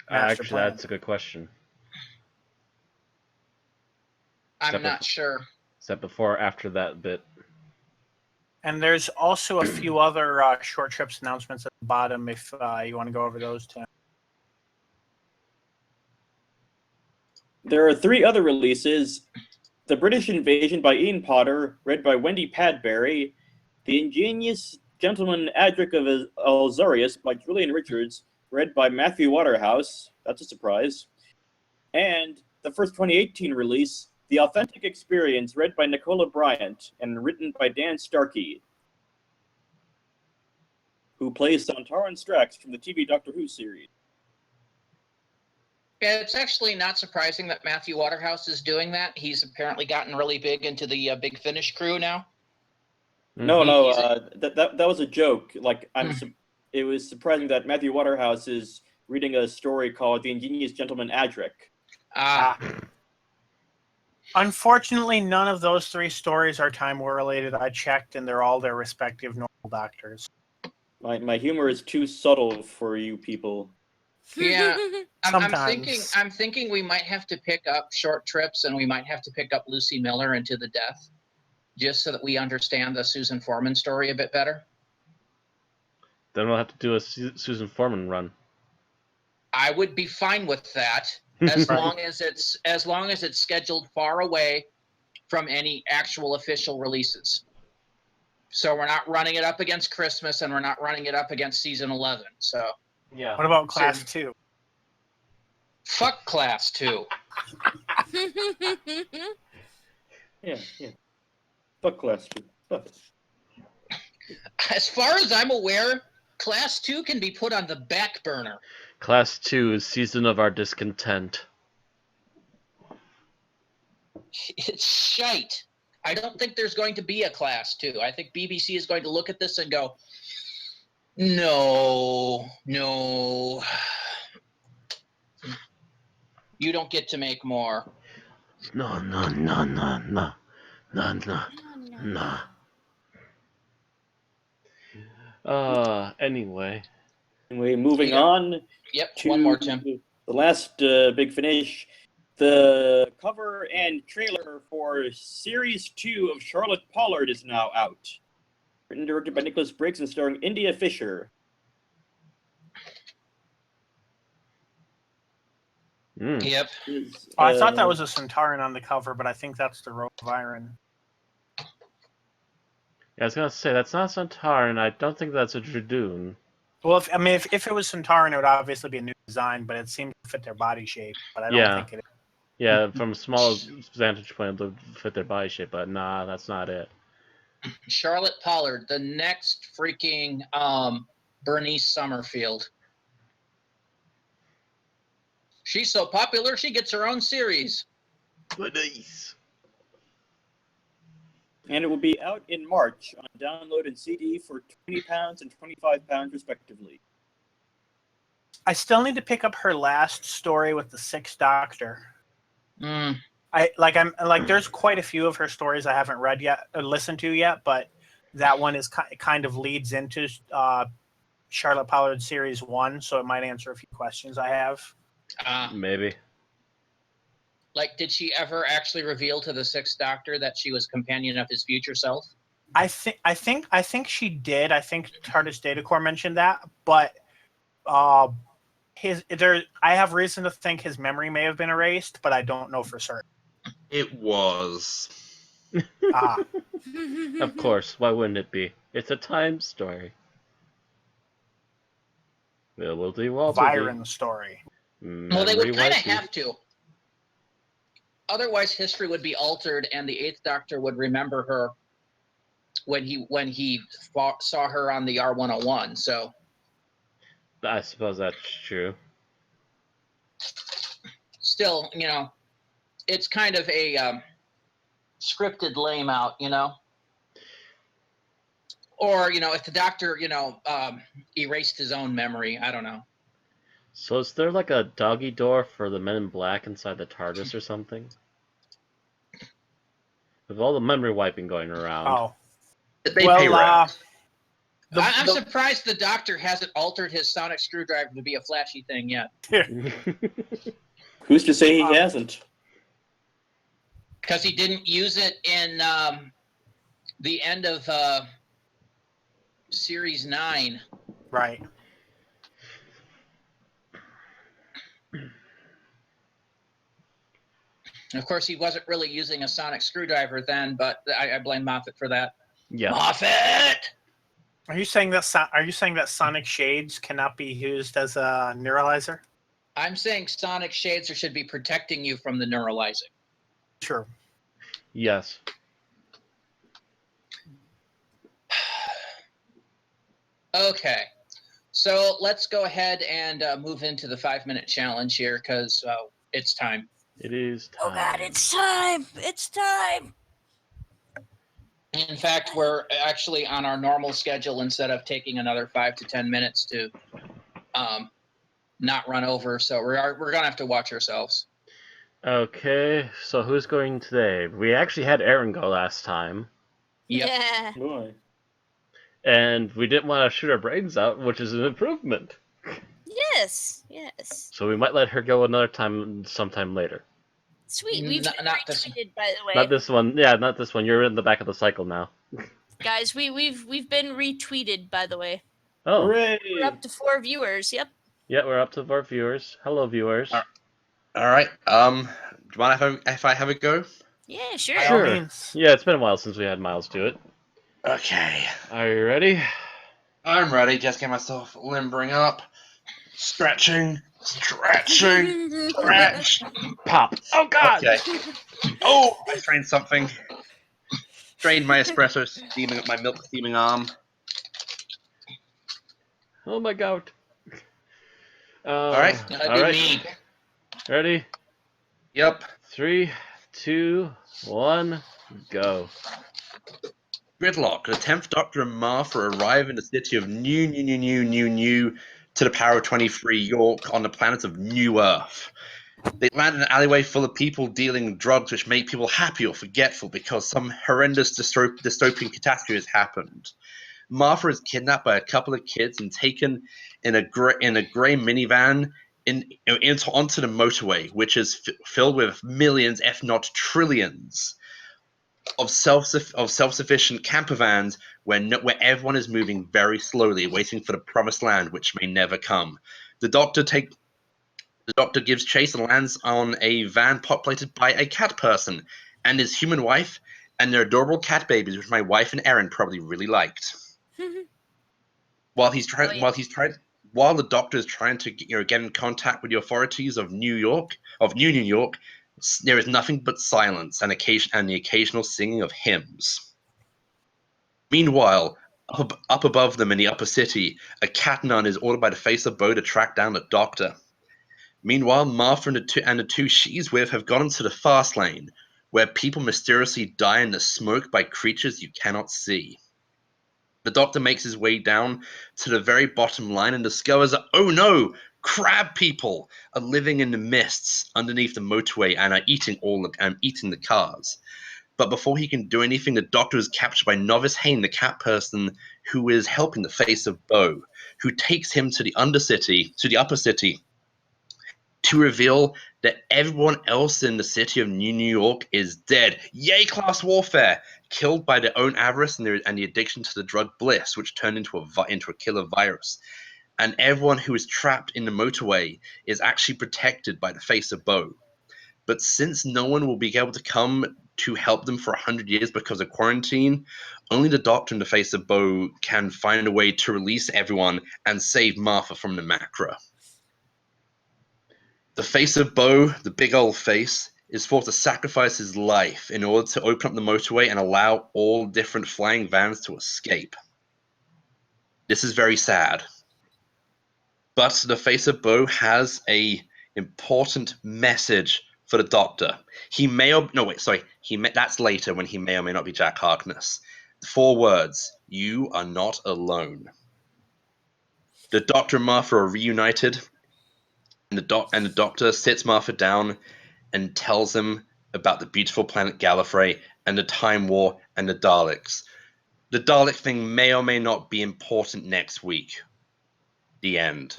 Master Plan? That's a good question. I'm not sure. Is that before or after that bit? And there's also a few other short trips announcements at the bottom if you want to go over those, Tim. There are 3 other releases. The British Invasion by Ian Potter, read by Wendy Padbury. The Ingenious Gentleman Adric of Alzarius by Julian Richards, read by Matthew Waterhouse. That's a surprise. And the first 2018 release, The Authentic Experience, read by Nicola Bryant and written by Dan Starkey, who plays Sontaran Strax from the TV Doctor Who series. Yeah, it's actually not surprising that Matthew Waterhouse is doing that. He's apparently gotten really big into the Big Finish crew now. No, that was a joke. Like it was surprising that Matthew Waterhouse is reading a story called The Ingenious Gentleman Adric. Unfortunately, none of those 3 stories are Time War related. I checked, and they're all their respective normal doctors. My humor is too subtle for you people. Yeah. Sometimes. I'm thinking we might have to pick up Short Trips, and we might have to pick up Lucy Miller into the Death, just so that we understand the Susan Foreman story a bit better. Then we'll have to do a Susan Foreman run. I would be fine with that, as long as it's scheduled far away from any actual official releases. So we're not running it up against Christmas, and we're not running it up against season 11. So Yeah. What about Class 2? fuck Class 2. Yeah. Fuck Class 2. Fuck it. As far as I'm aware, Class 2 can be put on the back burner. Class 2 is Season of Our Discontent. It's shite. I don't think there's going to be a Class 2. I think BBC is going to look at this and go, no. You don't get to make more. No. Anyway. Anyway, moving on. Yep, to one more, Tim. The last big finish. The cover and trailer for Series 2 of Charlotte Pollard is now out. Written and directed by Nicholas Briggs and starring India Fisher. Yep. I thought that was a Centauran on the cover, but I think that's the Rogue of Iron. Yeah, I was going to say, that's not Centauran. I don't think that's a Dradoon. Well, if it was Centauran, it would obviously be a new design, but it seemed to fit their body shape. But I don't think it is. Yeah, from a small vantage point, it would fit their body shape, but nah, that's not it. Charlotte Pollard, the next freaking Bernice Summerfield. She's so popular, she gets her own series. Bernice. And it will be out in March on download and CD for £20 and £25 respectively. I still need to pick up her last story with the Sixth Doctor. There's quite a few of her stories I haven't read yet or listened to yet, but that one is kind of leads into Charlotte Pollard Series 1, so it might answer a few questions I have. Maybe. Like, did she ever actually reveal to the Sixth Doctor that she was companion of his future self? I think she did. I think TARDIS Datacore mentioned that, but I have reason to think his memory may have been erased, but I don't know for certain. It was. Of course, why wouldn't it be? It's a time story. Byron story. Well, they would kind of have to. Otherwise, history would be altered, and the Eighth Doctor would remember her when he saw her on the R101. So, I suppose that's true. Still, it's kind of a scripted lame out, Or, if the Doctor, erased his own memory, I don't know. So is there like a doggy door for the Men in Black inside the TARDIS or something? With all the memory wiping going around. Oh. They pay rent. I'm surprised the Doctor hasn't altered his sonic screwdriver to be a flashy thing yet. Who's to say he hasn't? Because he didn't use it in the end of Series 9. Right. And of course, he wasn't really using a sonic screwdriver then, but I blame Moffat for that. Yeah. Moffat! Are you saying that sonic shades cannot be used as a neuralizer? I'm saying sonic shades should be protecting you from the neuralizing. Sure. Yes. Okay. So let's go ahead and move into the 5-minute challenge here because it's time. It is time. Oh God, it's time! It's time! In fact, we're actually on our normal schedule instead of taking another 5 to 10 minutes to not run over. So we're gonna have to watch ourselves. Okay, so who's going today? We actually had Aaron go last time, Yep. Yeah. Boy. and we didn't want to shoot our brains out, which is an improvement. Yes. Yes. So we might let her go another time, sometime later. Sweet. We've been Not this- retweeted, by the way. Not this one. Yeah, not this one. You're in the back of the cycle now. Guys, we've been retweeted, by the way. Oh, Hooray! We're up to 4 viewers. Yep. yeah, we're up to our viewers. Hello, viewers. All right. Do you mind if I have a go? Yeah, sure. By all Sure. means. Yeah, it's been a while since we had Miles do it. Okay. Are you ready? I'm ready. Just get myself limbering up, stretching, stretch. Pop. Oh God! Okay. Oh, I strained something. Strained my espresso steaming, my milk steaming arm. Oh my God! All right. That'd All be right. me. Ready? Yep. 3, 2, 1, go. Gridlock, the 10th Doctor and Martha arrive in the city of New to the power of 23 York on the planet of New Earth. They land in an alleyway full of people dealing drugs which make people happy or forgetful because some horrendous dystopian catastrophe has happened. Martha is kidnapped by a couple of kids and taken in a gray minivan onto the motorway, which is filled with millions, if not trillions, of self-sufficient camper vans where everyone is moving very slowly, waiting for the promised land, which may never come. The Doctor gives chase and lands on a van populated by a cat person and his human wife and their adorable cat babies, which my wife and Erin probably really liked. While the Doctor is trying to get in contact with the authorities of New York, there is nothing but silence and the occasional singing of hymns. Meanwhile, up above them in the upper city, a cat nun is ordered by the Face of Boe to track down the Doctor. Meanwhile, Martha and the two she's with have gone into the fast lane, where people mysteriously die in the smoke by creatures you cannot see. The Doctor makes his way down to the very bottom line and discovers that, oh no, crab people are living in the mists underneath the motorway and are eating the cars. But before he can do anything, the Doctor is captured by Novice Hayne, the cat person who is helping the Face of Boe, who takes him to the upper city, to reveal that everyone else in the city of New York is dead. Yay, class warfare! Killed by their own avarice and the addiction to the drug bliss, which turned into a killer virus. And everyone who is trapped in the motorway is actually protected by the Face of Boe. But since no one will be able to come to help them for 100 years because of quarantine, only the Doctor and the Face of Boe can find a way to release everyone and save Martha from the Macra. The Face of Boe, the big old face, is forced to sacrifice his life in order to open up the motorway and allow all different flying vans to escape. This is very sad. But the Face of Boe has an important message for the Doctor. That's later when he may or may not be Jack Harkness. 4 words: you are not alone. The Doctor and Martha are reunited, and the Doctor sits Martha down and tells him about the beautiful planet Gallifrey and the Time War and the Daleks. The Dalek thing may or may not be important next week. The end.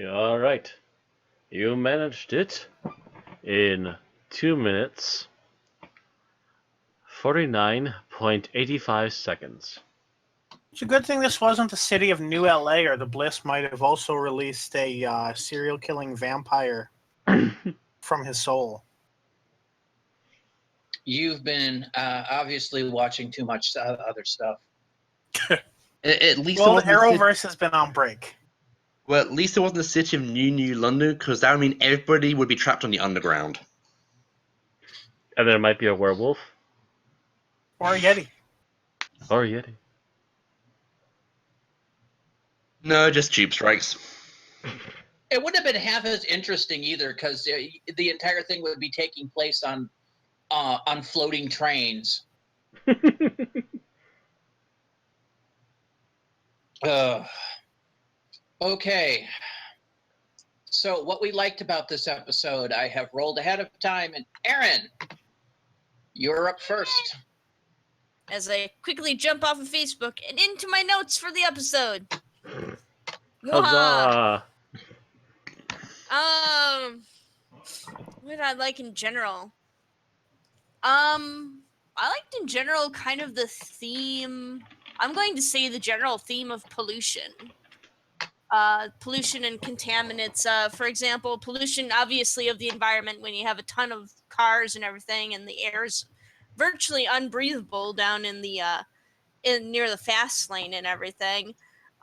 All right. You managed it in 2 minutes, 49.85 seconds. It's a good thing this wasn't the city of New LA, or the Bliss might have also released a serial killing vampire from his soul. You've been obviously watching too much other stuff. At least Well, it the wasn't Arrowverse has been on break. Well, at least it wasn't the city of New London, because that would mean everybody would be trapped on the underground. And there might be a werewolf. Or a Yeti. Or a Yeti. No, just tube strikes. It wouldn't have been half as interesting either, because the entire thing would be taking place on floating trains. Okay. So what we liked about this episode, I have rolled ahead of time. And Aaron, you're up first. As I quickly jump off of Facebook and into my notes for the episode. Mwah! Huzzah! What did I like in general? I liked in general kind of the theme. I'm going to say the general theme of pollution. Pollution and contaminants. For example, pollution, obviously, of the environment when you have a ton of cars and everything, and the air's virtually unbreathable down in the near the fast lane and everything.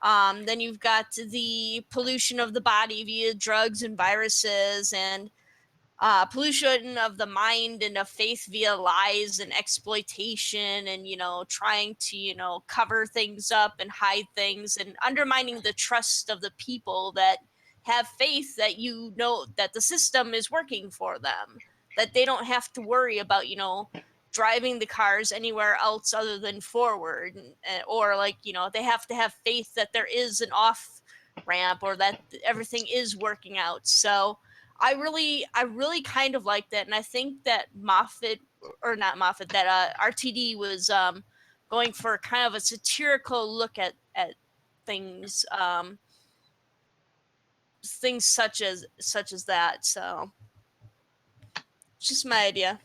Then you've got the pollution of the body via drugs and viruses, and pollution of the mind and of faith via lies and exploitation, and trying to cover things up and hide things, and undermining the trust of the people that have faith that that the system is working for them, that they don't have to worry about driving the cars anywhere else other than forward, or they have to have faith that there is an off ramp or that everything is working out. So I really kind of like that, and I think that RTD was going for kind of a satirical look at things, things such as that. So it's just my idea.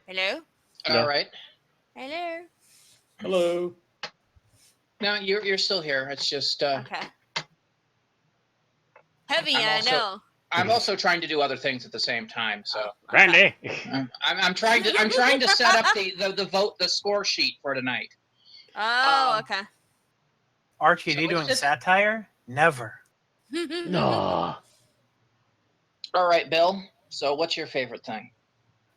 Hello. Yeah. All right. Hello. Hello. No, you're still here. It's just Okay. Heavy, I know. I'm also trying to do other things at the same time. So Randy! I'm trying to set up the score sheet for tonight. Oh, okay. RTD So doing it's- satire? Never. No. All right, Bill. So what's your favorite thing?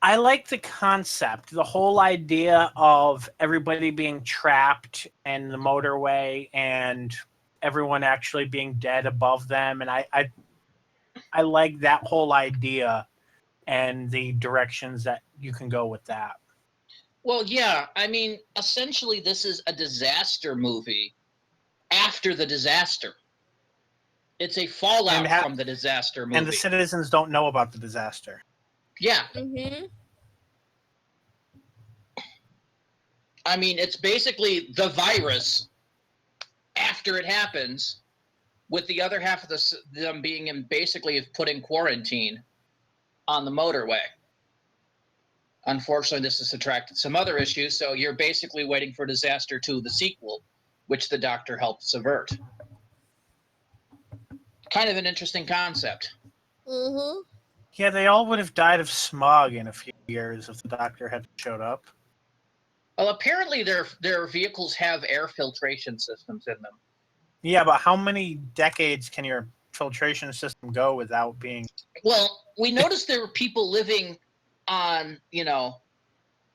I like the concept, the whole idea of everybody being trapped in the motorway and everyone actually being dead above them, and I like that whole idea and the directions that you can go with that. Well, yeah. I mean, essentially, this is a disaster movie after the disaster. It's a fallout from the disaster movie. And the citizens don't know about the disaster. Yeah. Mm-hmm. I mean, it's basically the virus after it happens, with the other half of them being basically put in quarantine on the motorway. Unfortunately, this has attracted some other issues, so you're basically waiting for Disaster 2, the sequel, which the Doctor helps avert. Kind of an interesting concept. Mm-hmm. Yeah, they all would have died of smog in a few years if the Doctor hadn't showed up. Well, apparently their vehicles have air filtration systems in them. Yeah, but how many decades can your filtration system go without being... Well, we noticed there were people living on, the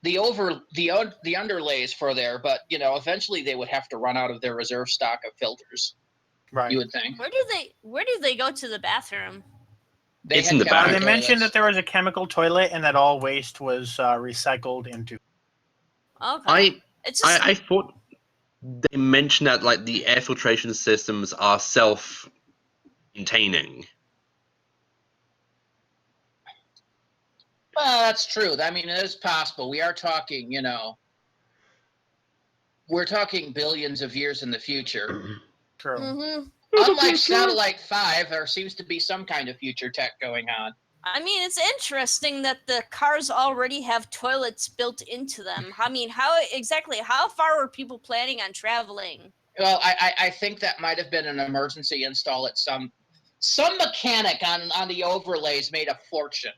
underlays for there, but, eventually they would have to run out of their reserve stock of filters. Right. You would think. Where do they go to the bathroom? It's had in the chemical back. They mentioned toilets. that there was a chemical toilet and that all waste was recycled into... Okay. It's just I thought they mentioned that like the air filtration systems are self-containing. Well, that's true. I mean, it is possible. We are talking, we're talking billions of years in the future. True. Mm-hmm. Unlike Satellite 5, there seems to be some kind of future tech going on. I mean, it's interesting that the cars already have toilets built into them. I mean, how far were people planning on traveling? Well, I think that might have been an emergency install at some mechanic on the overlays made a fortune.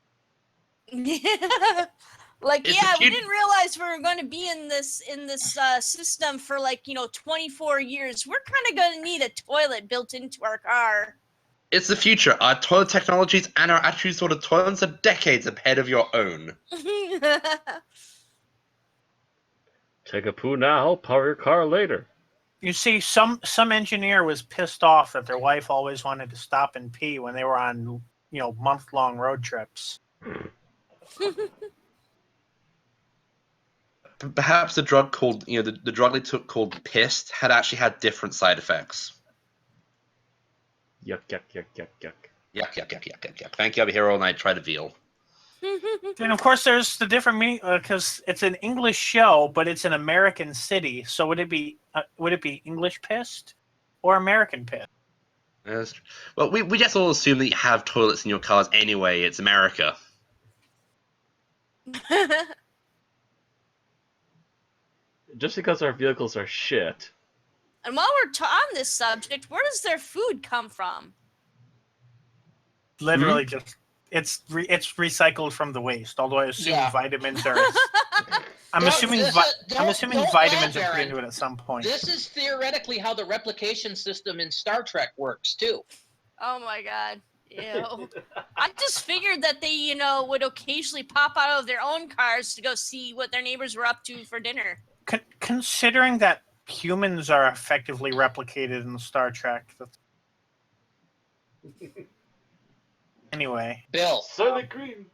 Like, It's yeah, a we cute- didn't realize we were going to be in this system for 24 years. We're kind of going to need a toilet built into our car. It's the future. Our toilet technologies and our attitudes toward the toilets are decades ahead of your own. Take a poo now, power your car later. You see, some engineer was pissed off that their wife always wanted to stop and pee when they were on, month-long road trips. perhaps the drug called, the drug they took called Pissed had actually had different side effects. Yuck, yuck, yuck, yuck, yuck. Yuck, yuck, yuck, yuck, yuck, yuck. Thank you, I'll be here all night, try to veal. And of course, there's the different meaning because it's an English show, but it's an American city. So would it be English pissed or American pissed? Well, we just all assume that you have toilets in your cars anyway. It's America. Just because our vehicles are shit. And while we're on this subject, where does their food come from? Literally, just it's recycled from the waste. Although I assume vitamins are. I'm assuming don't vitamins laugh, are put Aaron. into it at some point. This is theoretically how the replication system in Star Trek works, too. Oh my god. Ew. I just figured that they, would occasionally pop out of their own cars to go see what their neighbors were up to for dinner. Considering that humans are effectively replicated in Star Trek. Anyway. Bill. Soylent Green.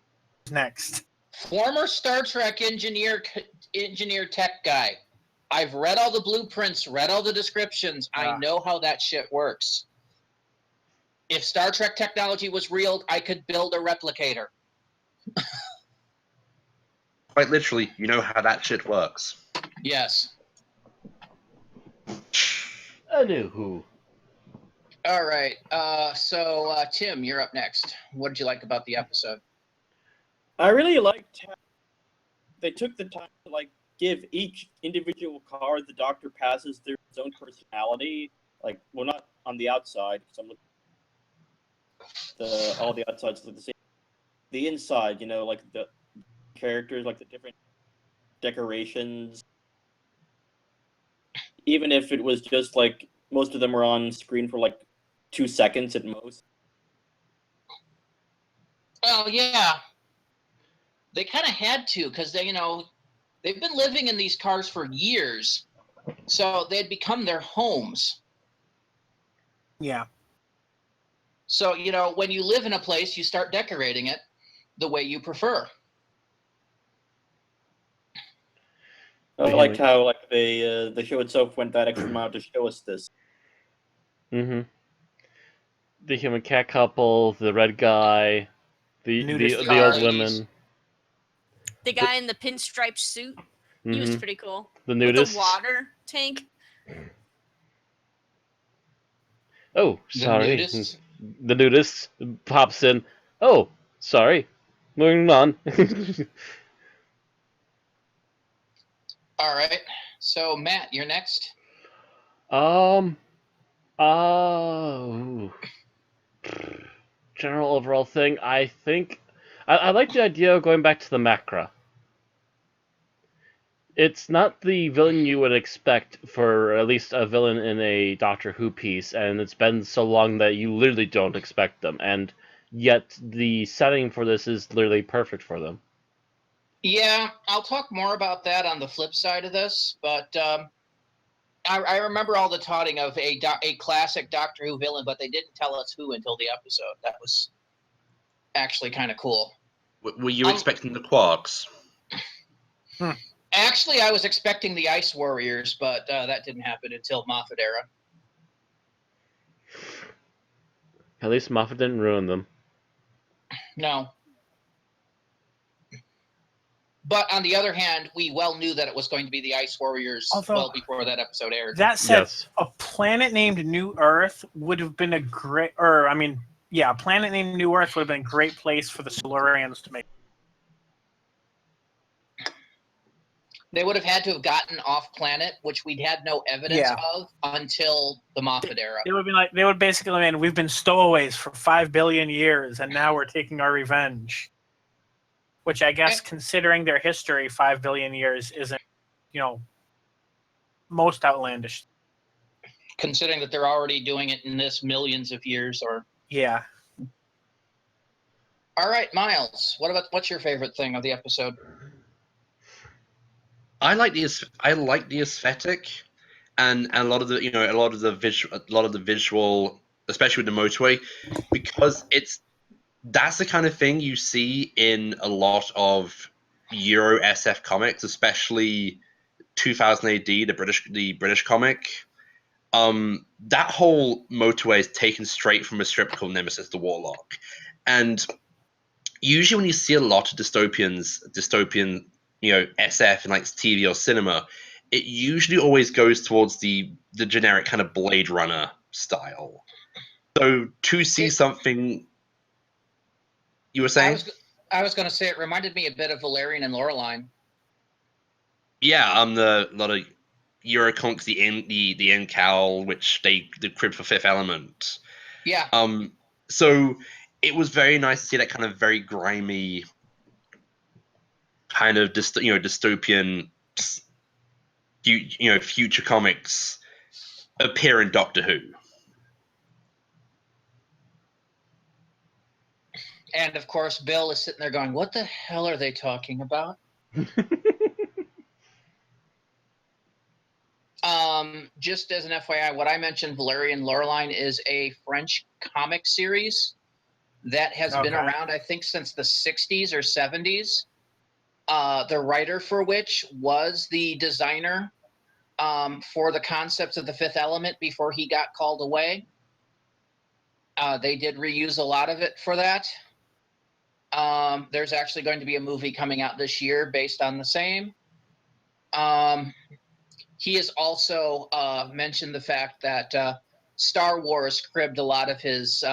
Next. Former Star Trek engineer tech guy. I've read all the blueprints, read all the descriptions. I know how that shit works. If Star Trek technology was real, I could build a replicator. Quite literally, you know how that shit works. Yes. Anywho. All right. So, Tim, you're up next. What did you like about the episode? I really liked how they took the time to give each individual card the Doctor passes through his own personality. Well, not on the outside, because I'm looking. All the outsides look the same. The inside, the characters, the different decorations. Even if it was just most of them were on screen for 2 seconds at most. Well, yeah. They kind of had to, because they've been living in these cars for years, so they'd become their homes. Yeah. So, when you live in a place, you start decorating it the way you prefer. I liked how the show itself went that extra mile to show us this. Mm-hmm. The human cat couple, the red guy, the old women. The guy in the pinstripe suit, he was pretty cool. The nudist. With the water tank. Oh, sorry. The nudist pops in. Oh, sorry. Moving on. All right. So, Matt, you're next. General overall thing, I think I like the idea of going back to the Macra. It's not the villain you would expect for at least a villain in a Doctor Who piece, and it's been so long that you literally don't expect them, and yet the setting for this is literally perfect for them. Yeah, I'll talk more about that on the flip side of this, but I remember all the taunting of a classic Doctor Who villain, but they didn't tell us who until the episode. That was actually kind of cool. Were you expecting the Quarks? Actually, I was expecting the Ice Warriors, but that didn't happen until Moffat era. At least Moffat didn't ruin them. No. But on the other hand, we well knew that it was going to be the Ice Warriors well before that episode aired. That said, a planet named New Earth would have been a great, a planet named New Earth would have been a great place for the Silurians to make. They would have had to have gotten off planet, which we'd had no evidence of until the Moffat era. They would basically, we've been stowaways for 5 billion years, and now we're taking our revenge. Which I guess, considering their history, 5 billion years isn't, most outlandish. Considering that they're already doing it in this millions of years, or yeah. All right, Miles. What's your favorite thing of the episode? I like the aesthetic, and a lot of the visual, especially with the motorway, because that's the kind of thing you see in a lot of Euro SF comics, especially 2000 AD, the British comic. That whole motorway is taken straight from a strip called Nemesis the Warlock. And usually when you see a lot of dystopian, SF in like TV or cinema, it usually always goes towards the generic kind of Blade Runner style. So to see something, you were saying? I was going to say it reminded me a bit of Valerian and Laureline. Yeah, the lot of Euroconks, the Incal, which the crib for Fifth Element. Yeah. So it was very nice to see that kind of very grimy, kind of dystopian, future comics appear in Doctor Who. And of course, Bill is sitting there going, "What the hell are they talking about?" Just as an FYI, what I mentioned, Valerian Laureline, is a French comic series that has been around, I think, since the 60s or 70s. The writer for which was the designer for the concepts of the Fifth Element before he got called away. They did reuse a lot of it for that. There's actually going to be a movie coming out this year based on the same. He has also mentioned the fact that Star Wars cribbed a lot of his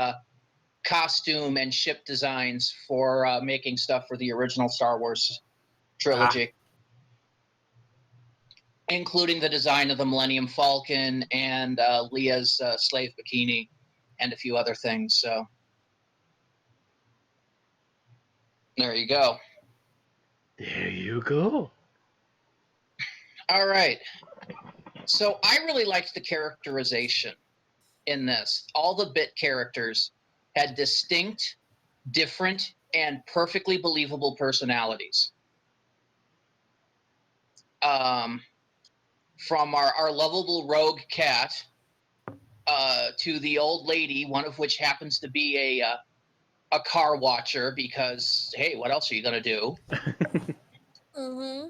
costume and ship designs for making stuff for the original Star Wars trilogy, including the design of the Millennium Falcon and Leia's slave bikini and a few other things. So there you go. There you go. All right. So I really liked the characterization in this. All the bit characters had distinct, different, and perfectly believable personalities. From our lovable rogue cat to the old lady, one of which happens to be a car watcher because, hey, what else are you going to do? Mm-hmm.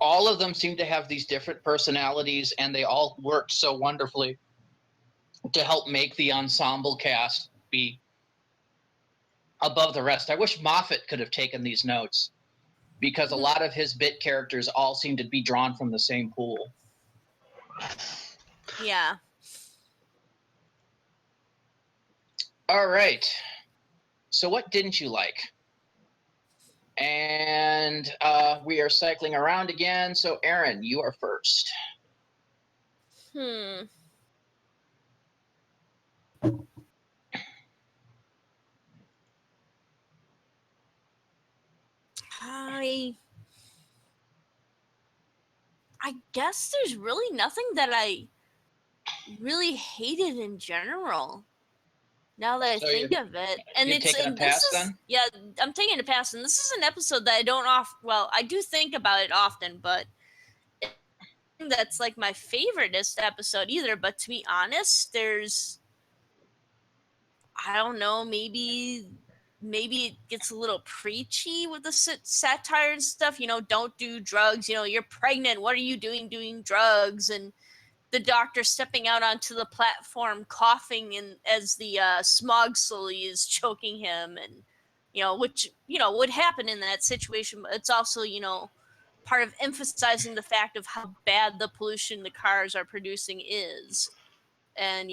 All of them seem to have these different personalities, and they all worked so wonderfully to help make the ensemble cast be above the rest. I wish Moffat could have taken these notes, because a lot of his bit characters all seem to be drawn from the same pool. Yeah. All right. So what didn't you like? And we are cycling around again. So Aaron, you are first. I guess there's really nothing that I really hated in general. Now that I think of it, and you're taking a pass then? Yeah, I'm taking a pass, and this is an episode that I don't I do think about it often, but that's like my favoriteest episode either. But to be honest, I don't know, maybe it gets a little preachy with the satire and stuff. Don't do drugs. You're pregnant. What are you doing drugs? And the doctor stepping out onto the platform coughing as the smog slowly is choking him, and which would happen in that situation, but it's also part of emphasizing the fact of how bad the pollution the cars are producing is, and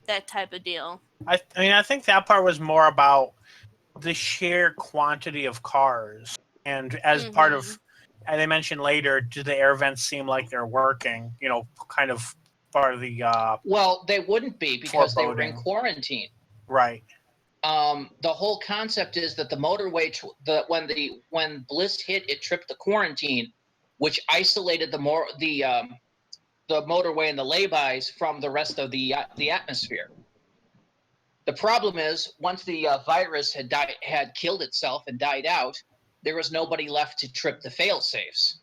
that type of deal. I mean, I think that part was more about the sheer quantity of cars, and as part of, and they mentioned later, do the air vents seem like they're working? Kind of part of the. Well, they wouldn't be because they were in quarantine. Right. The whole concept is that the motorway, when Bliss hit, it tripped the quarantine, which isolated the motorway and the laybys from the rest of the atmosphere. The problem is, once the virus had killed itself and died out, there was nobody left to trip the fail-safes.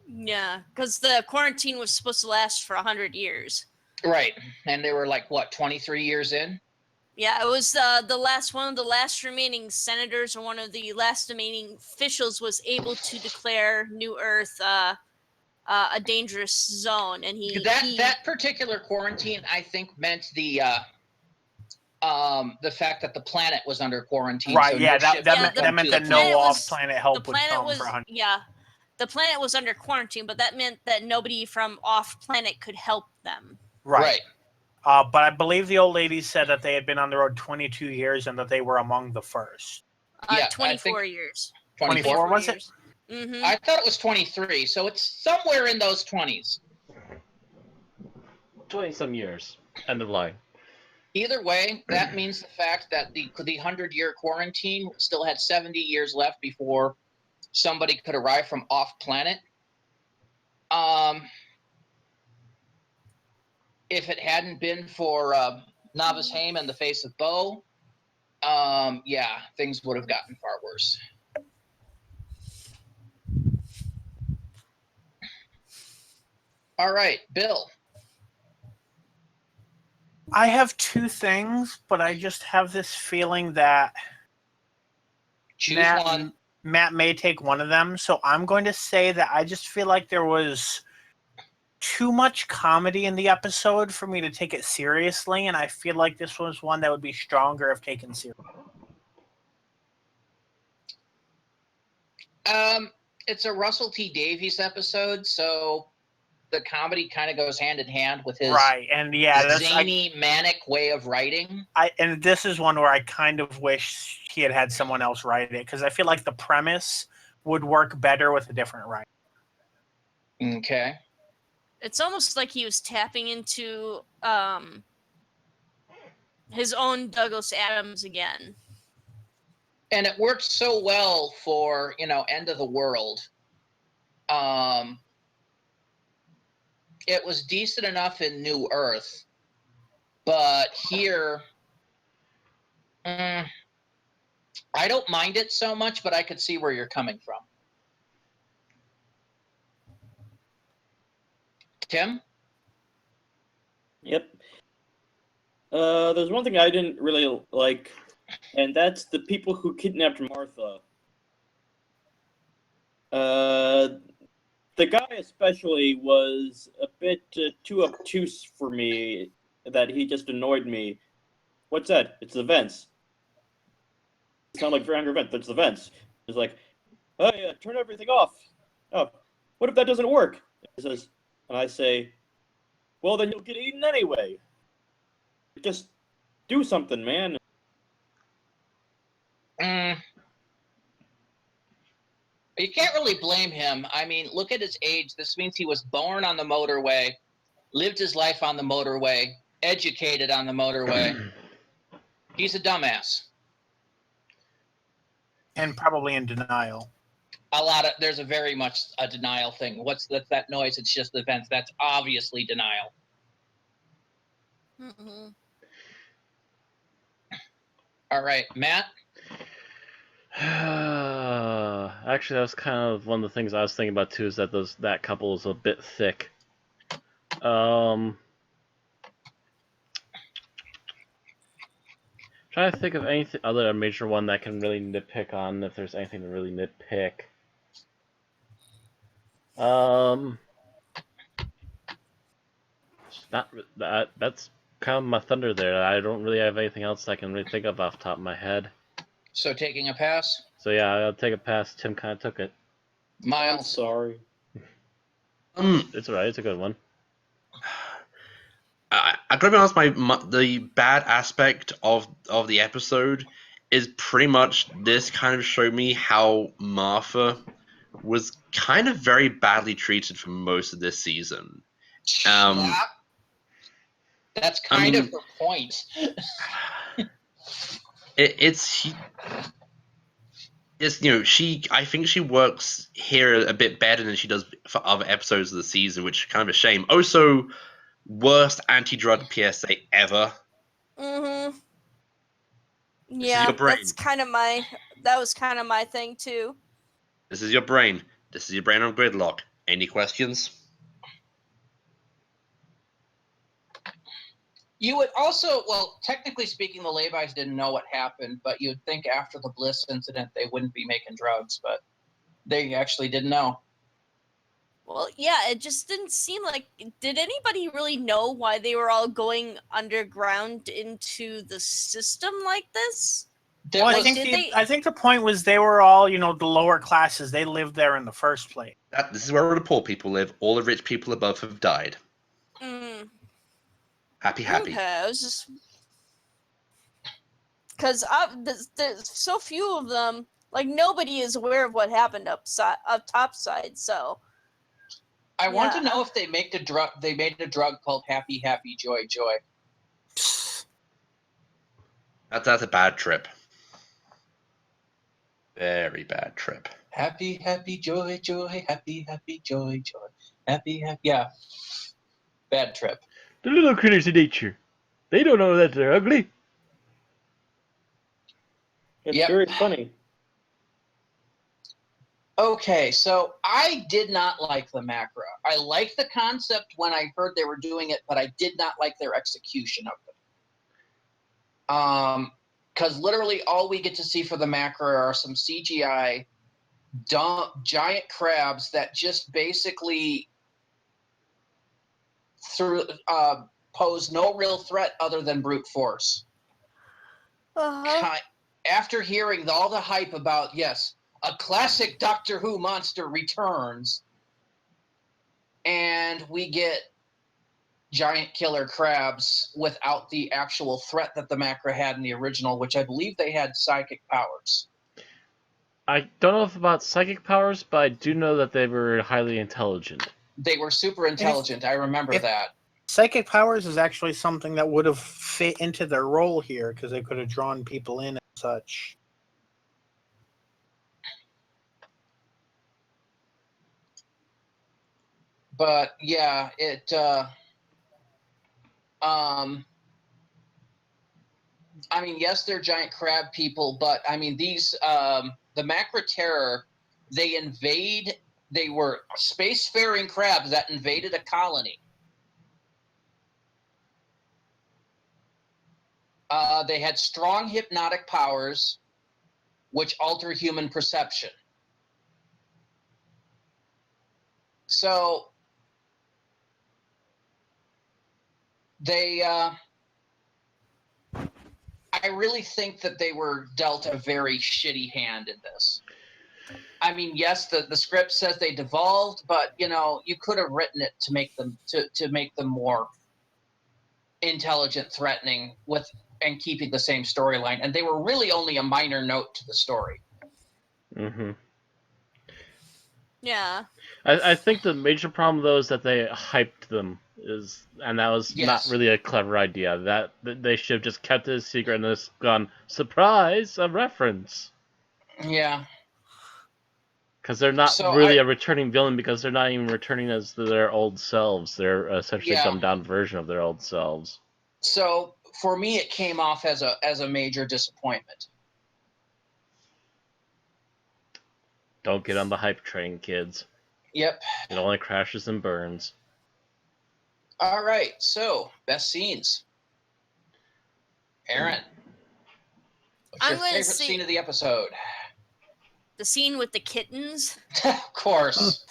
Yeah, because the quarantine was supposed to last for 100 years. Right, and they were 23 years in? Yeah, it was the last one of the last remaining senators or one of the last remaining officials was able to declare New Earth a dangerous zone, and That particular quarantine, I think, meant the fact that the planet was under quarantine. Right, So yeah, no that, ships that could meant, come that meant to that the no planet. off-planet help would come was for 100. the planet was under quarantine, but that meant that nobody from off-planet could help them. Right. But I believe the old lady said that they had been on the road 22 years and that they were among the first. Yeah, 24 years. 24 was it? Mm-hmm. I thought it was 23, so it's somewhere in those 20s. 20-some years. End of line. Either way, that means the fact that the 100-year quarantine still had 70 years left before somebody could arrive from off-planet. If it hadn't been for Novice Haim and the Face of Boe, yeah, things would have gotten far worse. All right, Bill. I have two things, but I just have this feeling that Choose one. Matt may take one of them. So I'm going to say that I just feel like there was too much comedy in the episode for me to take it seriously, and I feel like this was one that would be stronger if taken seriously. It's a Russell T Davies episode, so the comedy kind of goes hand in hand with his zany, manic way of writing. And this is one where I kind of wish he had someone else write it, because I feel like the premise would work better with a different writer. Okay. It's almost like he was tapping into his own Douglas Adams again. And it worked so well for, End of the World. It was decent enough in New Earth, but here, I don't mind it so much, but I could see where you're coming from. Tim? Yep. There's one thing I didn't really like, and that's the people who kidnapped Martha. The guy especially was a bit too obtuse for me, that he just annoyed me. What's that? It's the vents. It sounds like 300 vents. That's the vents. It's like, oh yeah, turn everything off. Oh, what if that doesn't work? He says, and I say, well, then you'll get eaten anyway. Just do something, man. You can't really blame him. I mean, look at his age. This means he was born on the motorway, lived his life on the motorway, educated on the motorway. He's a dumbass. And probably in denial. There's a very much a denial thing. What's that noise? It's just the vents. That's obviously denial. Mm-hmm. All right, Matt? Actually, that was kind of one of the things I was thinking about too. Is that that couple is a bit thick. Trying to think of anything other major one that I can really nitpick on. If there's anything to really nitpick. That's kind of my thunder there. I don't really have anything else I can really think of off the top of my head. So taking a pass? So yeah, I'll take a pass. Tim kind of took it. Miles? I'm sorry. It's alright. It's a good one. I gotta be honest. The bad aspect of the episode is pretty much this kind of showed me how Martha was kind of very badly treated for most of this season. Yeah. That's kind of the point. I think she works here a bit better than she does for other episodes of the season, which is kind of a shame. Also, worst anti-drug PSA ever. Mm-hmm. This is Yeah, your brain. that was kind of my thing too. This is your brain. This is your brain on Gridlock. Any questions? You would also, well, technically speaking, the Levis didn't know what happened, but you'd think after the Bliss incident they wouldn't be making drugs, but they actually didn't know. Well, yeah, it just didn't seem like. Did anybody really know why they were all going underground into the system like this? That Well, was, I think the point was they were all, the lower classes. They lived there in the first place. This is where all the poor people live. All the rich people above have died. Happy. Okay, I was just because there's so few of them. Like nobody is aware of what happened up topside. So I want to know if they made a drug. They made a drug called Happy Happy Joy Joy. That's a bad trip. Very bad trip. Happy Happy Joy Joy, Happy Happy Joy Joy, Happy Happy. Yeah, bad trip. The little critters in nature. They don't know that they're ugly. It's very funny. Okay, so I did not like the macro. I liked the concept when I heard they were doing it, but I did not like their execution of it. Because literally all we get to see for the macro are some CGI giant crabs that just basically pose no real threat other than brute force. After hearing all the hype about, yes, a classic Doctor Who monster returns, and we get giant killer crabs without the actual threat that the macro had in the original, which I believe they had psychic powers. I don't know about psychic powers, but I do know that they were highly intelligent. They were super intelligent. I remember that. Psychic powers is actually something that would have fit into their role here because they could have drawn people in and such. But yeah, I mean, yes, they're giant crab people, but I mean, these, the Macra Terror, they were spacefaring crabs that invaded a colony. They had strong hypnotic powers, which alter human perception. So, I really think that they were dealt a very shitty hand in this. I mean, yes, the script says they devolved, but you could have written it to make them to make them more intelligent, threatening, and keeping the same storyline. And they were really only a minor note to the story. Mm-hmm. Yeah. I think the major problem though is that they hyped them, and that was not really a clever idea. That they should have just kept it a secret and just gone, surprise, a reference. Yeah. Because they're not really a returning villain, because they're not even returning as their old selves. They're essentially a dumbed down version of their old selves. So for me, it came off as a major disappointment. Don't get on the hype train, kids. Yep. It only crashes and burns. All right, so best scenes. Aaron, what's your favorite scene of the episode? The scene with the kittens. Of course.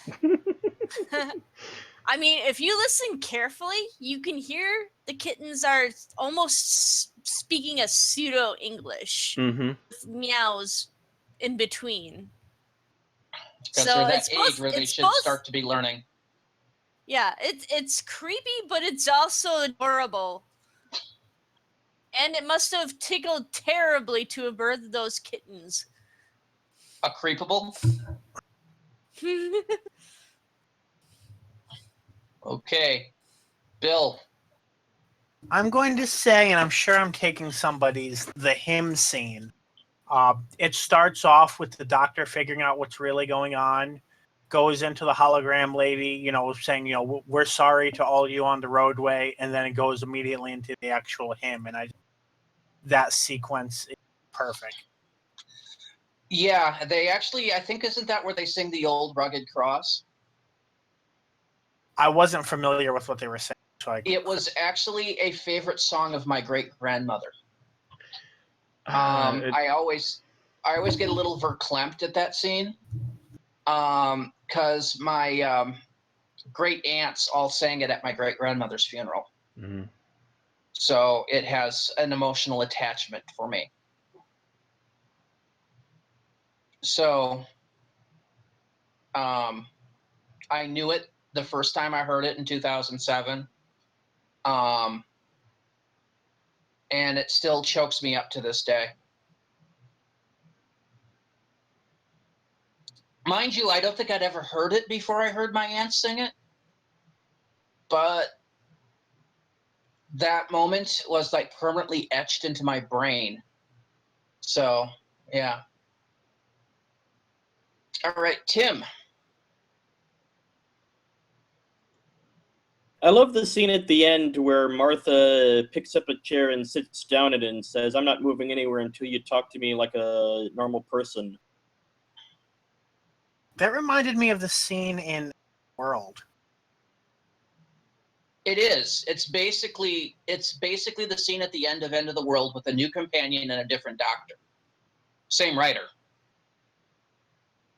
I mean, if you listen carefully, you can hear the kittens are almost speaking a pseudo-English. Mm-hmm. With meows in between. Because they're that age where they should start to be learning. Yeah, it's creepy, but it's also adorable. And it must have tickled terribly to have birthed those kittens. A creepable? Okay. Bill. I'm going to say, and I'm sure I'm taking somebody's, the hymn scene. It starts off with the doctor figuring out what's really going on, goes into the hologram lady, saying, we're sorry to all you on the roadway, and then it goes immediately into the actual hymn, and that sequence is perfect. Yeah, they actually, I think, isn't that where they sing the old rugged cross? I wasn't familiar with what they were saying. So It was actually a favorite song of my great-grandmother. It- I always get a little verklempt at that scene, because my great aunts all sang it at my great-grandmother's funeral. mhm. So it has an emotional attachment for me. So I knew it the first time I heard it in 2007. And it still chokes me up to this day. Mind you, I don't think I'd ever heard it before I heard my aunt sing it. But that moment was like permanently etched into my brain. So, yeah. All right, Tim. I love the scene at the end where Martha picks up a chair and sits down in it and says, "I'm not moving anywhere until you talk to me like a normal person." That reminded me of the scene in World. It is. It's basically the scene at the end of the World with a new companion and a different doctor. Same writer.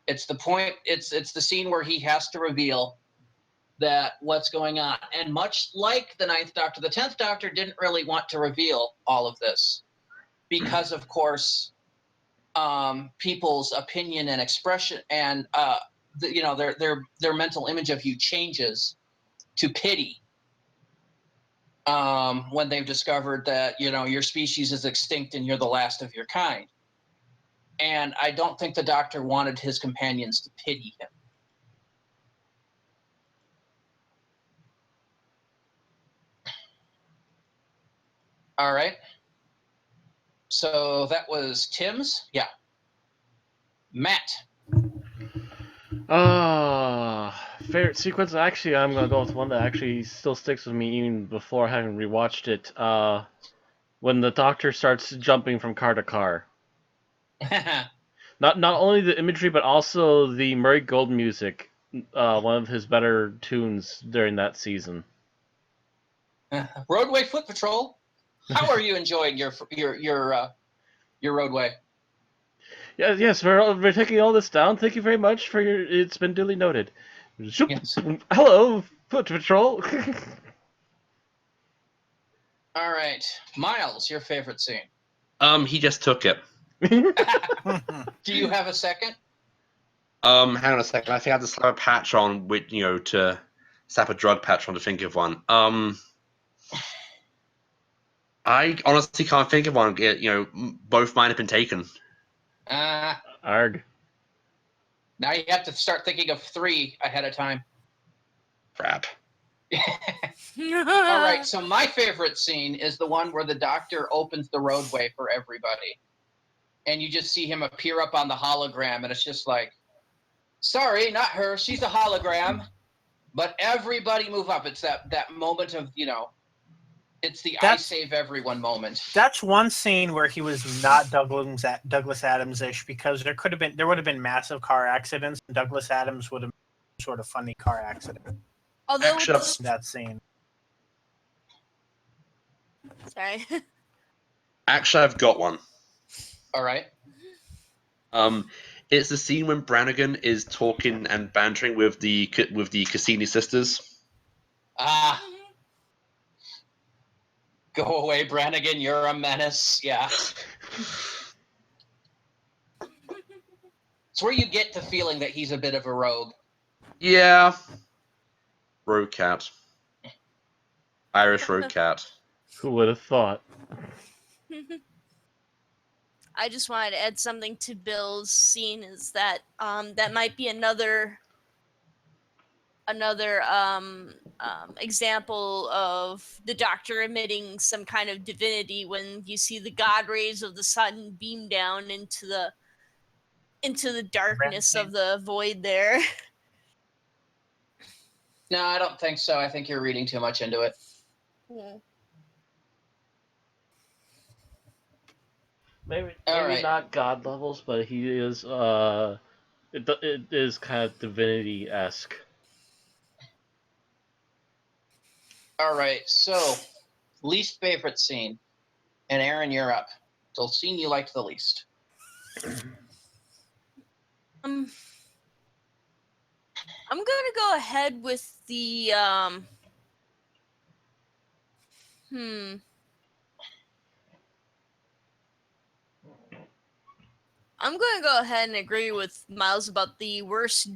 It's the point. It's the scene where he has to reveal that what's going on. And much like the Ninth Doctor, the 10th Doctor didn't really want to reveal all of this because, of course, people's opinion and expression and their mental image of you changes to pity when they've discovered that your species is extinct and you're the last of your kind. And I don't think the Doctor wanted his companions to pity him. All right. So that was Tim's. Yeah. Matt. Favorite sequence? Actually, I'm gonna go with one that actually still sticks with me even before having rewatched it. When the Doctor starts jumping from car to car. Not only the imagery, but also the Murray Gold music. One of his better tunes during that season. Roadway Foot Patrol. How are you enjoying your roadway? Yes, we're taking all this down. Thank you very much for your. It's been duly noted. Zoop. Yes. Hello, Foot Patrol. All right, Miles, your favorite scene. He just took it. Do you have a second? Hang on a second. I think I have to slap a patch on with to slap a drug patch on to think of one. I honestly can't think of one. Both mine have been taken. Arg. Now you have to start thinking of 3 ahead of time. Crap. All right, so my favorite scene is the one where the Doctor opens the roadway for everybody. And you just see him appear up on the hologram, and it's just like, sorry, not her, she's a hologram. But everybody move up. It's that moment of, it's the I save everyone moment. That's one scene where he was not Douglas Adams-ish, because there would have been massive car accidents, and Douglas Adams would have been sort of funny car accident. Although That scene. sorry. Actually, I've got one. All right. It's the scene when Brannigan is talking and bantering with the Cassini sisters. Go away, Brannigan. You're a menace. Yeah. It's where you get the feeling that he's a bit of a rogue. Yeah. Rogue cat. Irish rogue cat. Who would have thought? I just wanted to add something to Bill's scene, is that that might be another example of the Doctor emitting some kind of divinity when you see the God rays of the sun beam down into the darkness of the void there. No, I don't think so. I think you're reading too much into it. Yeah. Maybe right. not God levels, but he is. It is kind of divinity-esque. All right, so least favorite scene. And Aaron, you're up. The scene you liked the least. I'm gonna go ahead with the I'm going to go ahead and agree with Miles about the worst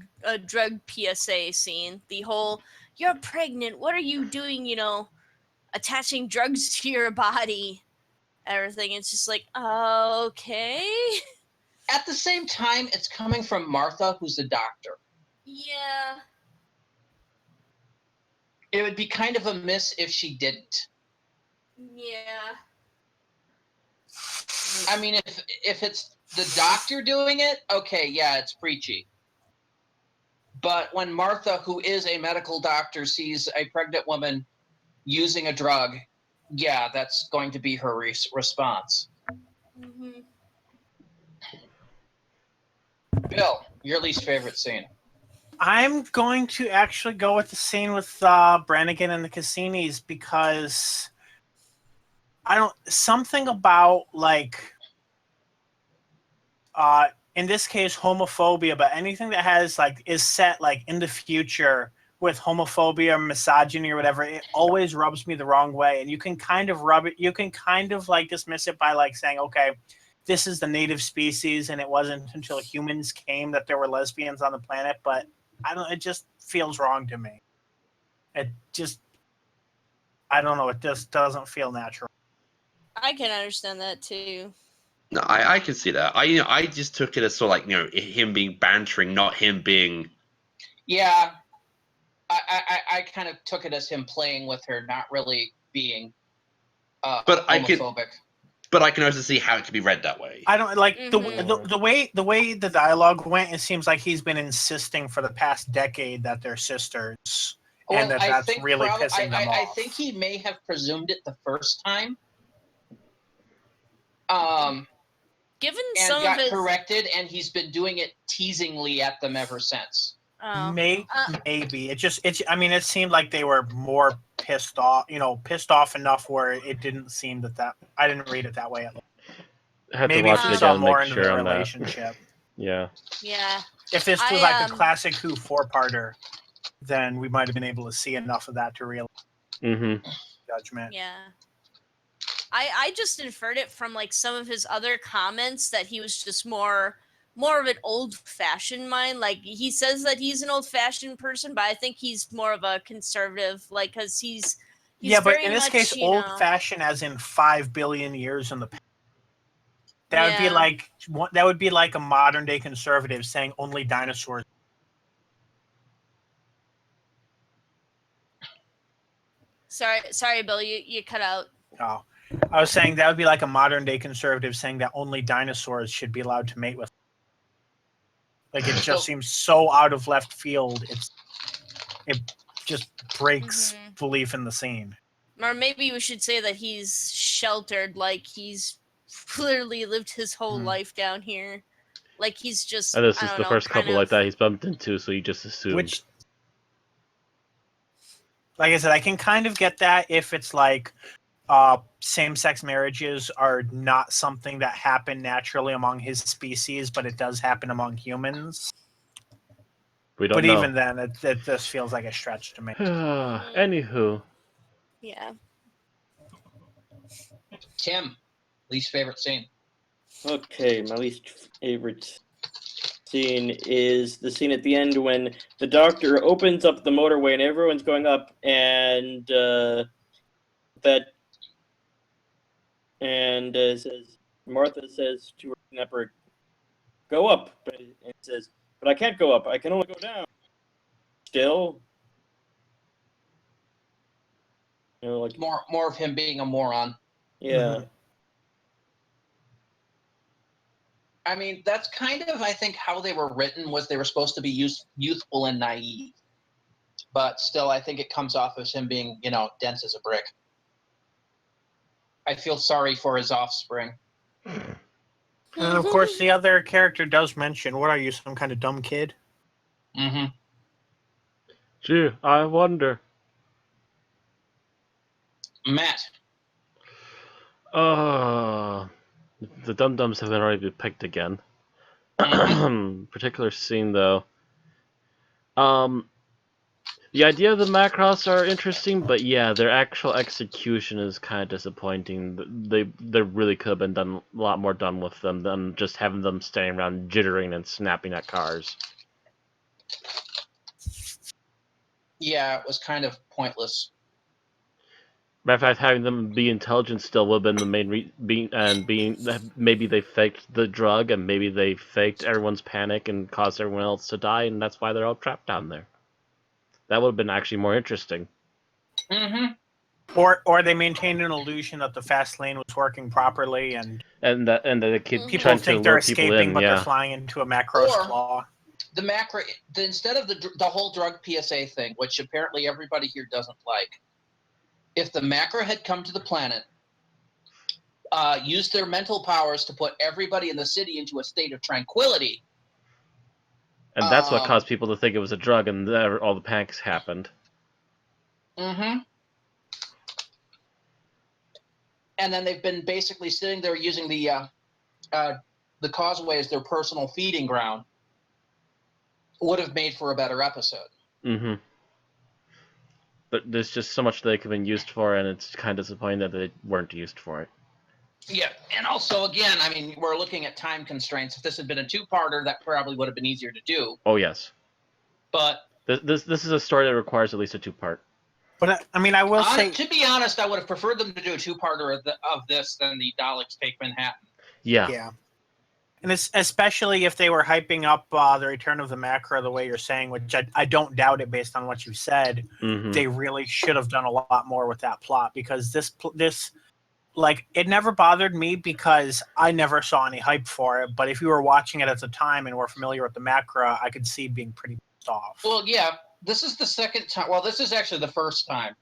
drug PSA scene. The whole, you're pregnant, what are you doing, attaching drugs to your body, everything. It's just like, okay. At the same time, it's coming from Martha, who's a doctor. Yeah. It would be kind of a miss if she didn't. Yeah. I mean, if it's the doctor doing it, okay, yeah, it's preachy. But when Martha, who is a medical doctor, sees a pregnant woman using a drug, yeah, that's going to be her response. Mm-hmm. Bill, your least favorite scene. I'm going to actually go with the scene with Brannigan and the Cassinis because something about like in this case homophobia, but anything that has like is set like in the future with homophobia or misogyny or whatever, it always rubs me the wrong way. And you can kind of like dismiss it by like saying, okay, this is the native species and it wasn't until humans came that there were lesbians on the planet, but it just feels wrong to me. I don't know, it just doesn't feel natural. I can understand that too. No, I can see that. I just took it as sort of like, him being bantering, not him being. Yeah, I kind of took it as him playing with her, not really being homophobic. But I can also see how it could be read that way. I don't like Mm-hmm. the way the dialogue went. It seems like he's been insisting for the past decade that they're sisters, and that's really pissing them off. I think he may have presumed it the first time. Given and some got of his corrected, and he's been doing it teasingly at them ever since. Maybe it seemed like they were more pissed off enough where it didn't seem that I didn't read it that way. I have Maybe to watch if it we again saw to more make into sure the on that. relationship. Yeah. Yeah. If this was like a classic Who 4-parter, then we might have been able to see enough of that to realize judgment. Yeah. I just inferred it from like some of his other comments that he was just more of an old-fashioned mind. Like he says that he's an old-fashioned person, but I think he's more of a conservative, like because he's yeah, but very in this much, case, old-fashioned as in 5 billion years in the past. That would be like a modern-day conservative saying only dinosaurs. Sorry, Bill, you cut out. Oh, I was saying that would be like a modern-day conservative saying that only dinosaurs should be allowed to mate with. Like it just seems so out of left field. It just breaks belief in the scene. Or maybe we should say that he's sheltered, like he's clearly lived his whole life down here. Like he's just. And this is the first couple like that he's bumped into, so you just assumed. Which, like I said, I can kind of get that if it's like same-sex marriages are not something that happen naturally among his species, but it does happen among humans. We don't know. Even then, it just feels like a stretch to me. Anywho. Yeah. Tim, least favorite scene. Okay, my least favorite scene is the scene at the end when the doctor opens up the motorway and everyone's going up, and says Martha says to her kidnapper, "Go up," but it says, "But I can't go up. I can only go down." Still, like more of him being a moron. Yeah. I mean, that's kind of, I think, how they were written, was they were supposed to be youthful and naive. But still, I think it comes off as him being, dense as a brick. I feel sorry for his offspring. And of course, the other character does mention, "What are you, some kind of dumb kid?" Mm-hmm. Gee, I wonder. Matt. The dum-dums have already been picked again. Particular scene, though. The idea of the Macross are interesting, but yeah, their actual execution is kind of disappointing. They really could have been done a lot more done with them than just having them standing around jittering and snapping at cars. Yeah, it was kind of pointless. Matter of fact, having them be intelligent still would have been the main maybe they faked the drug and maybe they faked everyone's panic and caused everyone else to die, and that's why they're all trapped down there. That would have been actually more interesting. Mm-hmm. Or they maintained an illusion that the fast lane was working properly, and that they keep people trying to think they're lure people escaping, in, but yeah. they're flying into a Macross Or- claw. Instead of the whole drug PSA thing, which apparently everybody here doesn't like, if the Macra had come to the planet, used their mental powers to put everybody in the city into a state of tranquility. And that's what caused people to think it was a drug, and all the panics happened. Mm-hmm. And then they've been basically sitting there using the causeway as their personal feeding ground. Would have made for a better episode. Mm-hmm. But there's just so much they could have been used for, and it's kind of disappointing that they weren't used for it. Yeah, and also, again, I mean, we're looking at time constraints. If this had been a two-parter, that probably would have been easier to do. Oh, yes. But This is a story that requires at least a two-part. But I mean, I will say, to be honest, I would have preferred them to do a two-parter of this than the Daleks Take Manhattan. Yeah. And it's, especially if they were hyping up the Return of the Macra the way you're saying, which I don't doubt it based on what you said. Mm-hmm. They really should have done a lot more with that plot, because this like, it never bothered me because I never saw any hype for it. But if you were watching it at the time and were familiar with the Macra, I could see being pretty pissed off. Well, yeah, this is the second time. Well, this is actually the first time.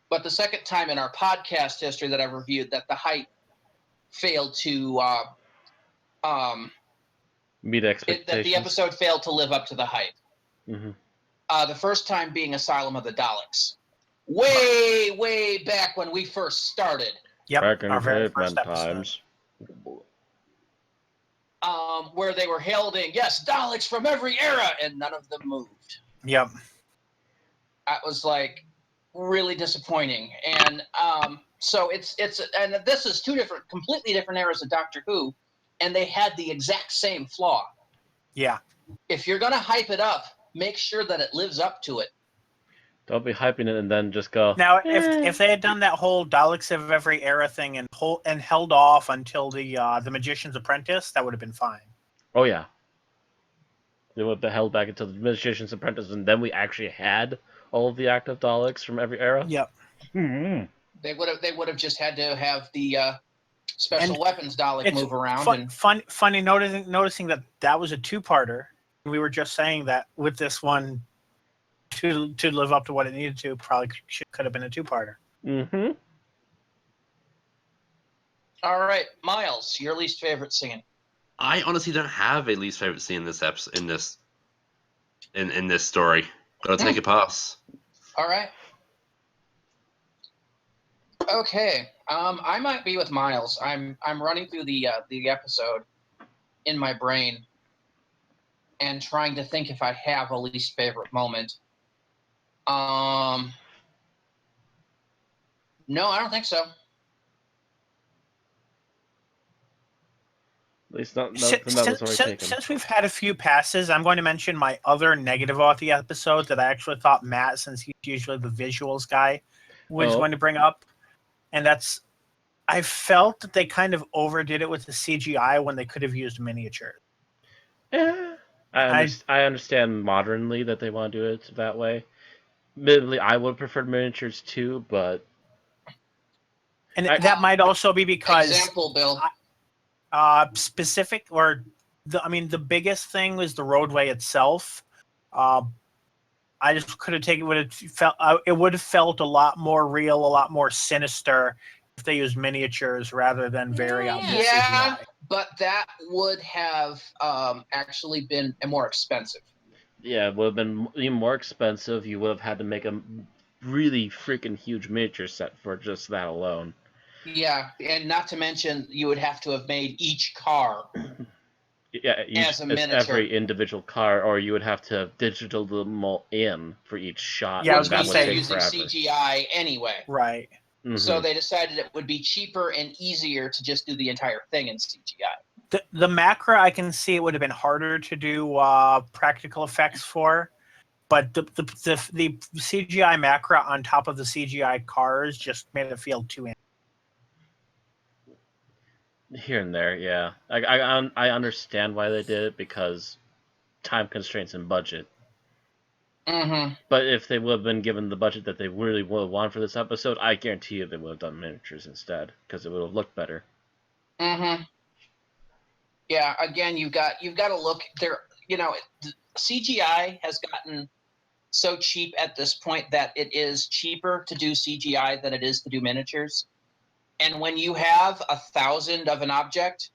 But the second time in our podcast history that I've reviewed that the hype failed to meet expectations. that the episode failed to live up to the hype. Mm-hmm. The first time being Asylum of the Daleks. Way back when we first started. Yep, Back in our very caveman first episode. times. Where they were heralding, yes, Daleks from every era, and none of them moved. Yep. That was like really disappointing. And so it's and this is two completely different eras of Doctor Who, and they had the exact same flaw. Yeah. If you're gonna hype it up, make sure that it lives up to it. Don't be hyping it and then just go. Now, if they had done that whole Daleks of every era thing and held off until the Magician's Apprentice, that would have been fine. Oh yeah. They would have been held back until the Magician's Apprentice, and then we actually had all of the active Daleks from every era. Yep. Mm-hmm. They would have just had to have the special weapons Dalek move around. Funny noticing that was a two-parter. We were just saying that with this one, to live up to what it needed to, probably could have been a two-parter. Mm-hmm. All right, Miles, your least favorite scene. I honestly don't have a least favorite scene in this episode, in this story. Gotta take a pass. All right. Okay. I might be with Miles. I'm running through the episode in my brain and trying to think if I have a least favorite moment. No, I don't think so. At least not that was already taken. Since we've had a few passes, I'm going to mention my other negative about the episode that I actually thought Matt, since he's usually the visuals guy, was going to bring up. And that's, I felt that they kind of overdid it with the CGI when they could have used miniatures. Yeah. I understand modernly that they want to do it that way. Admittedly, I would prefer miniatures too, but... And that might also be because... Example, Bill. Specific, or... the biggest thing was the roadway itself. I just could have taken it would have felt a lot more real, a lot more sinister if they used miniatures rather than very obvious CGI. But that would have actually been more expensive. Yeah, it would have been even more expensive. You would have had to make them really freaking huge miniature set for just that alone. Yeah, and not to mention you would have to have made each car Yeah, as a miniature. every individual car, or you would have to digital them all in for each shot. Yeah, I and was that gonna would say- take using forever. CGI anyway. Right. Mhm. So they decided it would be cheaper and easier to just do the entire thing in CGI. The Macra, I can see it would have been harder to do practical effects for, but the CGI Macra on top of the CGI cars just made it feel too. Here and there, yeah. I understand why they did it, because time constraints and budget. Mm-hmm. But if they would have been given the budget that they really would have wanted for this episode, I guarantee you they would have done miniatures instead, because it would have looked better. Mm-hmm. Yeah, again, you've got to look there. You know, CGI has gotten so cheap at this point that it is cheaper to do CGI than it is to do miniatures. And when you have 1,000 of an object,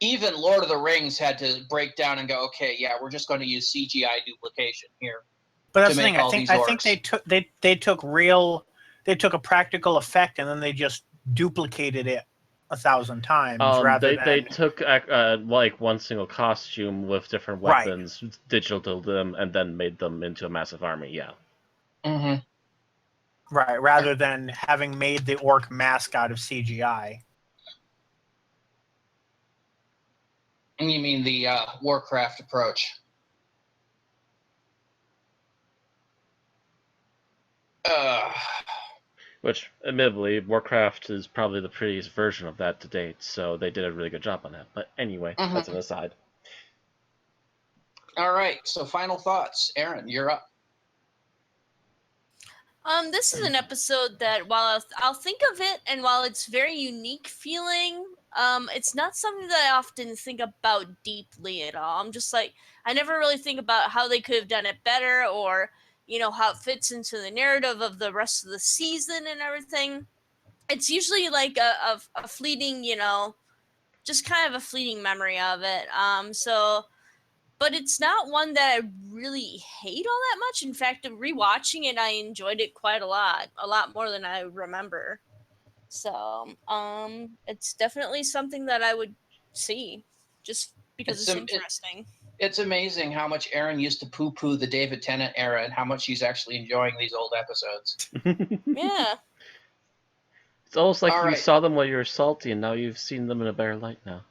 even Lord of the Rings had to break down and go, okay, yeah, we're just going to use CGI duplication here. But that's to the make thing. all I think these they took a practical effect and then they just duplicated it 1,000 times rather than they took like one single costume with different Right. weapons, digital them, and then made them into a massive army. Yeah. Mm-hmm. right rather than having made the orc mask out of CGI. And you mean the Warcraft approach? Which, admittedly, Warcraft is probably the prettiest version of that to date, so they did a really good job on that. But anyway, that's an aside. All right, so final thoughts. Aaron, you're up. This is an episode that while I'll think of it, and while it's very unique feeling, it's not something that I often think about deeply at all. I'm just like, I never really think about how they could have done it better, or how it fits into the narrative of the rest of the season and everything. It's usually like a fleeting, just kind of a fleeting memory of it. But it's not one that I really hate all that much. In fact, rewatching it, I enjoyed it quite a lot more than I remember. So, it's definitely something that I would see, just because it's interesting. It's amazing how much Aaron used to poo-poo the David Tennant era and how much she's actually enjoying these old episodes. Yeah. It's almost like All you right. saw them while you were salty, and now you've seen them in a better light now.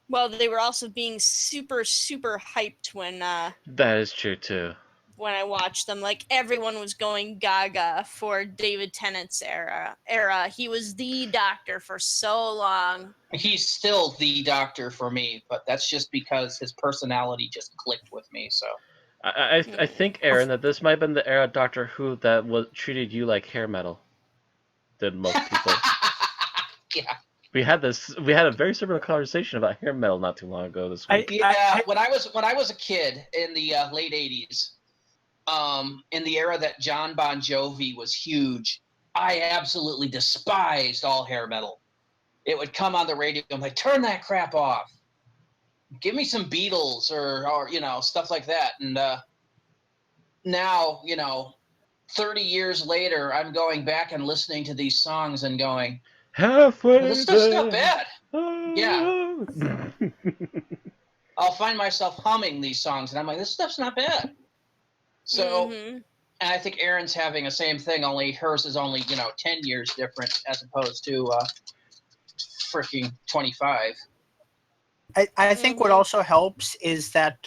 Well, they were also being super, super hyped when That is true, too. when I watched them. Like, everyone was going gaga for David Tennant's era. He was the Doctor for so long. He's still the Doctor for me, but that's just because his personality just clicked with me. So I think, Aaron, that this might have been the era of Doctor Who that treated you like hair metal than most people. yeah. We had a very similar conversation about hair metal not too long ago this week. Yeah, when I was a kid in the late '80s, in the era that John Bon Jovi was huge, I absolutely despised all hair metal. It would come on the radio. I'm like, turn that crap off. Give me some Beatles or stuff like that. And now 30 years later, I'm going back and listening to these songs and going, Halfway this stuff's not there. bad. Yeah. I'll find myself humming these songs, and I'm like, this stuff's not bad. So, and I think Erin's having the same thing, only hers is only 10 years different as opposed to freaking 25. I think what also helps is that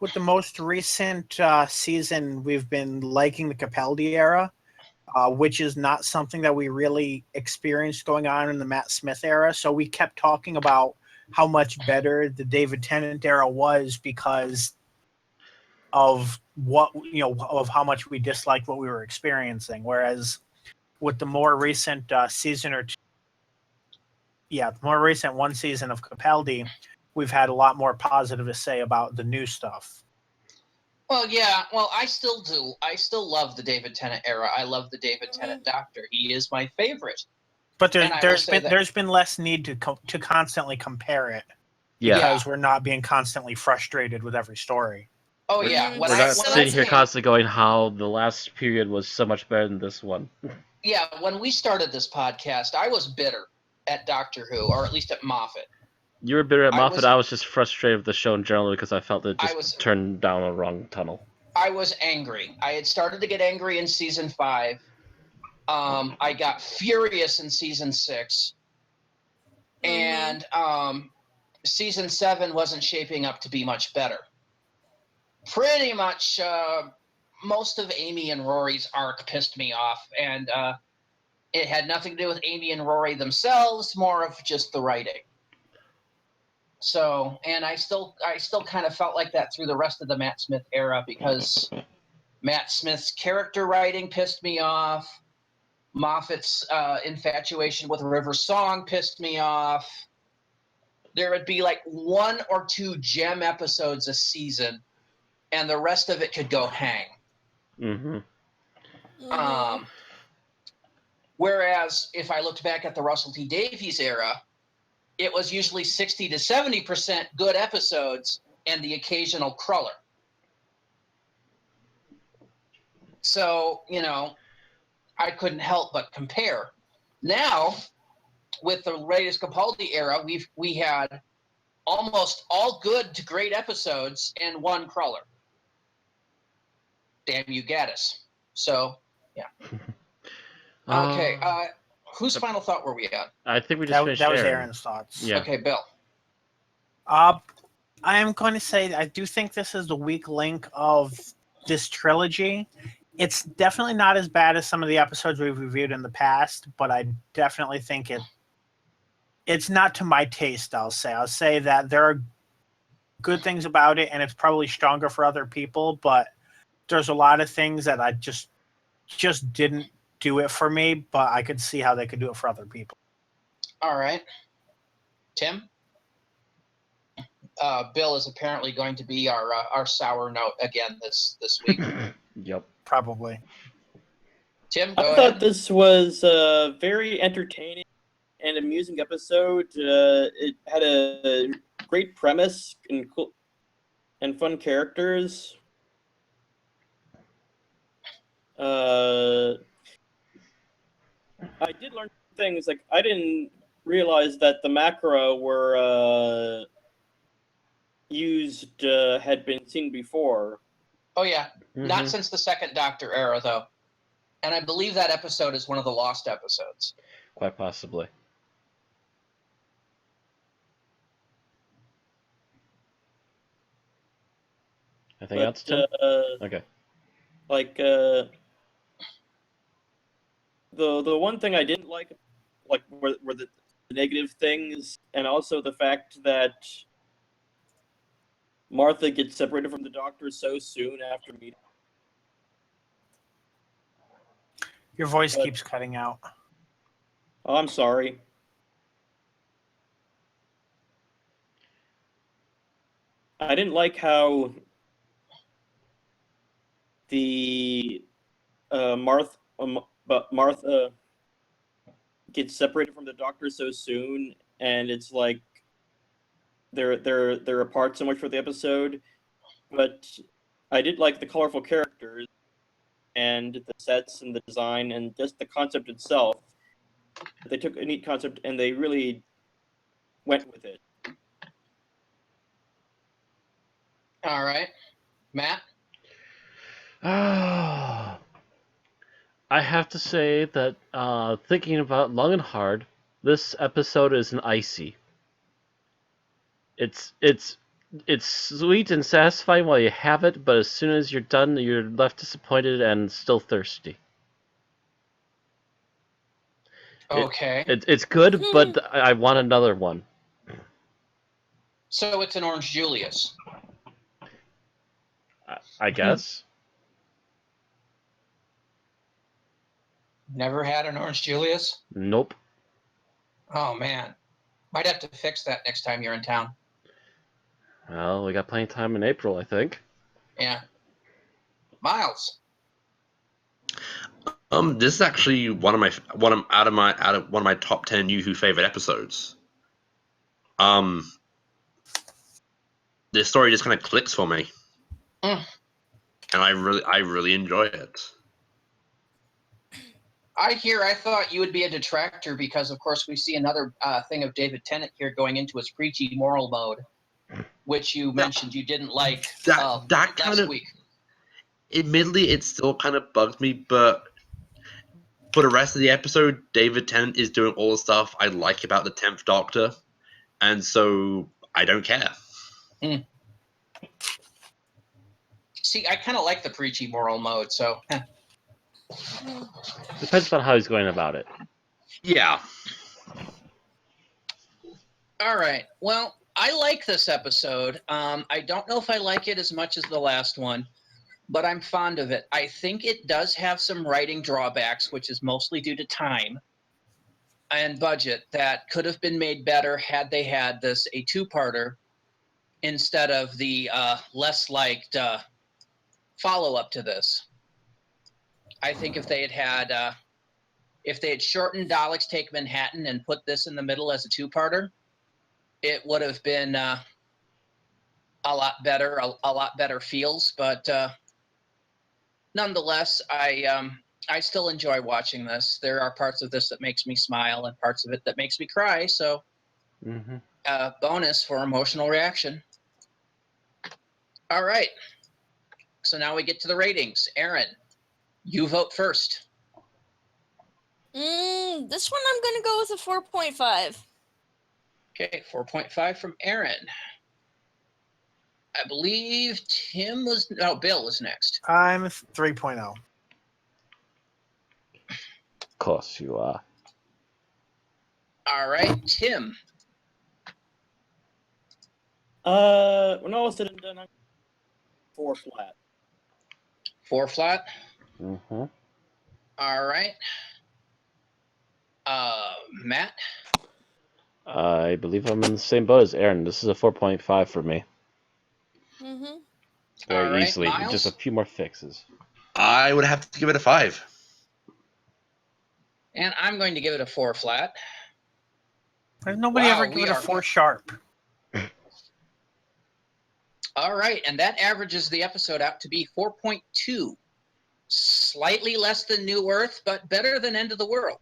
with the most recent season, we've been liking the Capaldi era, which is not something that we really experienced going on in the Matt Smith era. So we kept talking about how much better the David Tennant era was because of of how much we disliked what we were experiencing. Whereas with the more recent season or two, the more recent one season of Capaldi, we've had a lot more positive to say about the new stuff. Well, yeah. Well, I still do. I still love the David Tennant era. I love the David Tennant Doctor. He is my favorite. But there's been less need to constantly compare it. Yeah. Because we're not being constantly frustrated with every story. Oh yeah, We're We're not So sitting that's here me. constantly going how the last period was so much better than this one. yeah, when we started this podcast, I was bitter at Doctor Who, or at least at Moffat. You were bitter at I Moffat. was- I was just frustrated with the show in general because I felt it I just was- turned down a wrong tunnel. I was angry. I had started to get angry in season 5. I got furious in season 6, and season 7 wasn't shaping up to be much better. Pretty much, most of Amy and Rory's arc pissed me off, and it had nothing to do with Amy and Rory themselves, more of just the writing. So, and I still kind of felt like that through the rest of the Matt Smith era, because Matt Smith's character writing pissed me off. Moffat's infatuation with River Song pissed me off. There would be like 1 or 2 gem episodes a season, and the rest of it could go hang. Mm-hmm. Whereas if I looked back at the Russell T Davies era, it was usually 60 to 70% good episodes and the occasional cruller. So, I couldn't help but compare. Now, with the latest Capaldi era, we had almost all good to great episodes and 1 cruller. Damn you, Gaddis. So, yeah. Okay, whose final thought were we at? I think we just finished That was Aaron. Aaron's thoughts. Yeah. Okay, Bill. I am going to say I do think this is the weak link of this trilogy. It's definitely not as bad as some of the episodes we've reviewed in the past, but I definitely think it's not to my taste, I'll say that there are good things about it, and it's probably stronger for other people, but there's a lot of things that I just didn't do it for me, but I could see how they could do it for other people. All right. Tim? Bill is apparently going to be our sour note again this week. Yep. Probably. Tim, I go thought ahead. this was a very entertaining and amusing episode. It had a great premise and cool and fun characters. I did learn things, like I didn't realize that the macro were had been seen before. Oh, yeah. Not Mhm. since the second Doctor era, though. And I believe that episode is one of the lost episodes. Quite possibly. Anything else, Tim? Okay. Like the one thing I didn't like were the negative things, and also the fact that Martha gets separated from the Doctor so soon after meeting. Your voice But- keeps cutting out. Oh, I'm sorry. I didn't like how the Martha gets separated from the Doctor so soon, and it's like they're apart so much for the episode. But I did like the colorful characters and the sets and the design and just the concept itself. They took a neat concept and they really went with it. All right. Matt? I have to say that thinking about it long and hard, this episode is an icy. It's sweet and satisfying while you have it, but as soon as you're done, you're left disappointed and still thirsty. Okay. It's good, but I want another one. So it's an Orange Julius. I guess. Never had an Orange Julius? Nope. Oh, man. Might have to fix that next time you're in town. Well, we got plenty of time in April, I think. Yeah. Miles? This is actually one of my top 10 New Who favorite episodes. This story just kind of clicks for me. Mm. And I really enjoy it. I thought you would be a detractor because, of course, we see another thing of David Tennant here going into his preachy moral mode, which you mentioned you didn't like That kind last of, week. admittedly, it still kind of bugs me, but for the rest of the episode, David Tennant is doing all the stuff I like about the 10th Doctor, and so I don't care. See, I kind of like the preachy moral mode, so... Depends on how he's going about it. Yeah. All right. Well, I like this episode. I don't know if I like it as much as the last one, but I'm fond of it. I think it does have some writing drawbacks, which is mostly due to time and budget that could have been made better had they had this a two-parter instead of the less liked follow-up to this. I think if they had shortened Daleks Take Manhattan and put this in the middle as a two-parter, it would have been a lot better feels. But nonetheless, I still enjoy watching this. There are parts of this that makes me smile and parts of it that makes me cry. So, bonus for emotional reaction. All right. So now we get to the ratings. Aaron, you vote first. This one I'm going to go with a 4.5. Okay, 4.5 from Aaron. I believe Bill was next. I'm 3.0. Of course you are. All right, Tim. When all is said and done, I'm 4 flat. 4 flat. Mm-hmm. All right. Matt. I believe I'm in the same boat as Aaron. This is a 4.5 for me. Mm-hmm. Very All right, easily. Miles? Just a few more fixes. I would have to give it a 5. And I'm going to give it a 4 flat. There's nobody Wow, ever give we it a are- 4 sharp. All right, and that averages the episode out to be 4.2. Slightly less than New Earth, but better than End of the World.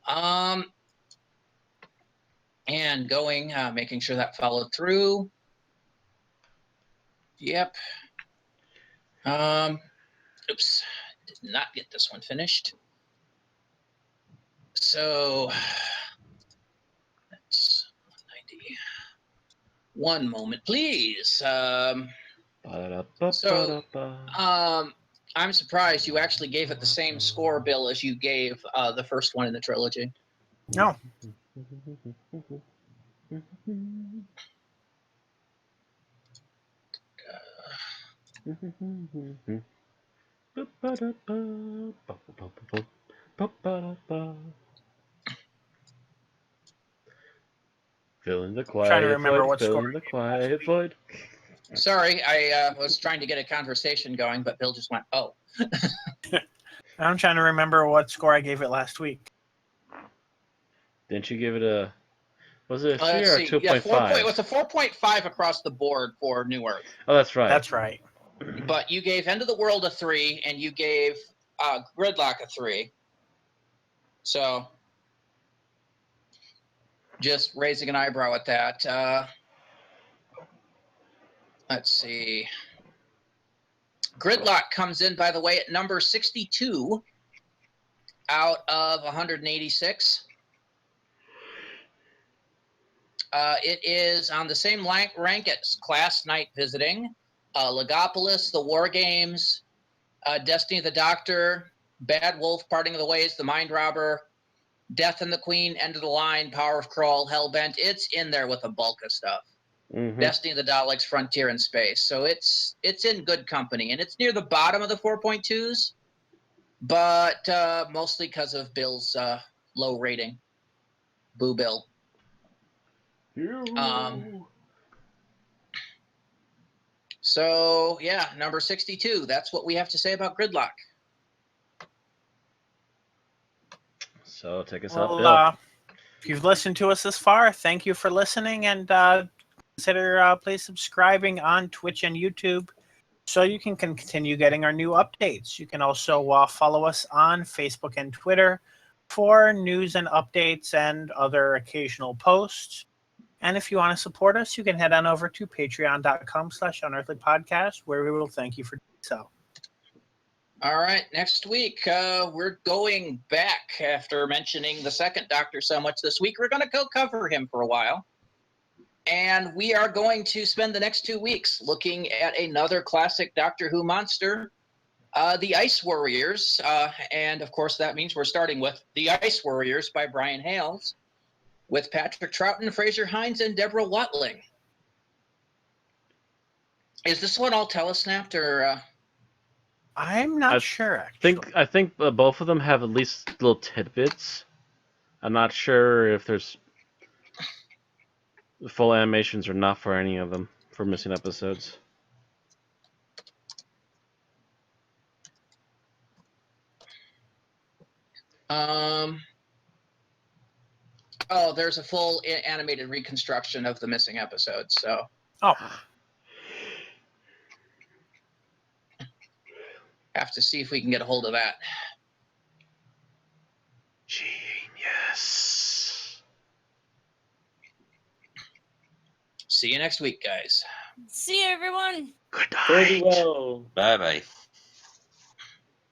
And making sure that followed through. Yep. Oops, did not get this one finished. So that's 190. One moment, please. I'm surprised you actually gave it the same score, Bill, as you gave the first one in the trilogy. No. Filling the Trying to quiet remember void, what score filling the quiet void. Sorry, I was trying to get a conversation going, but Bill just went, oh. I'm trying to remember what score I gave it last week. Didn't you give it a... Was it a 3 Let's or see. 2.5? It was a 4.5 across the board for New Earth. Oh, that's right. That's right. But you gave End of the World a 3, and you gave Gridlock a 3. So, just raising an eyebrow at that. Let's see. Gridlock comes in, by the way, at number 62 out of 186. It is on the same rank as Class Night Visiting, Legopolis, The War Games, Destiny of the Doctor, Bad Wolf, Parting of the Ways, The Mind Robber, Death and the Queen, End of the Line, Power of Kroll, Hellbent. It's in there with a bulk of stuff. Mm-hmm. Destiny of the Daleks, Frontier in Space. So it's in good company, and it's near the bottom of the 4.2s, but mostly because of Bill's low rating. Boo Bill. So yeah, number 62. That's what we have to say about Gridlock. So take us out, Bill. If you've listened to us this far, thank you for listening, and consider please subscribing on Twitch and YouTube so you can continue getting our new updates. You can also follow us on Facebook and Twitter for news and updates and other occasional posts. And if you want to support us, you can head on over to patreon.com/unearthlypodcast, where we will thank you for doing so. All right, next week, we're going back after mentioning the second Doctor so much this week. We're going to go cover him for a while. And we are going to spend the next 2 weeks looking at another classic Doctor Who monster, the Ice Warriors. And, of course, that means we're starting with The Ice Warriors by Brian Hales, with Patrick Troughton, Fraser Hines, and Deborah Watling. Is this one all telesnapped, or... I'm not sure, actually. I think both of them have at least little tidbits. I'm not sure if there's full animations or not for any of them for missing episodes. Oh, there's a full animated reconstruction of the missing episodes, so... Oh. Have to see if we can get a hold of that. Genius. See you next week, guys. See you, everyone. Good night. Very well. Bye bye.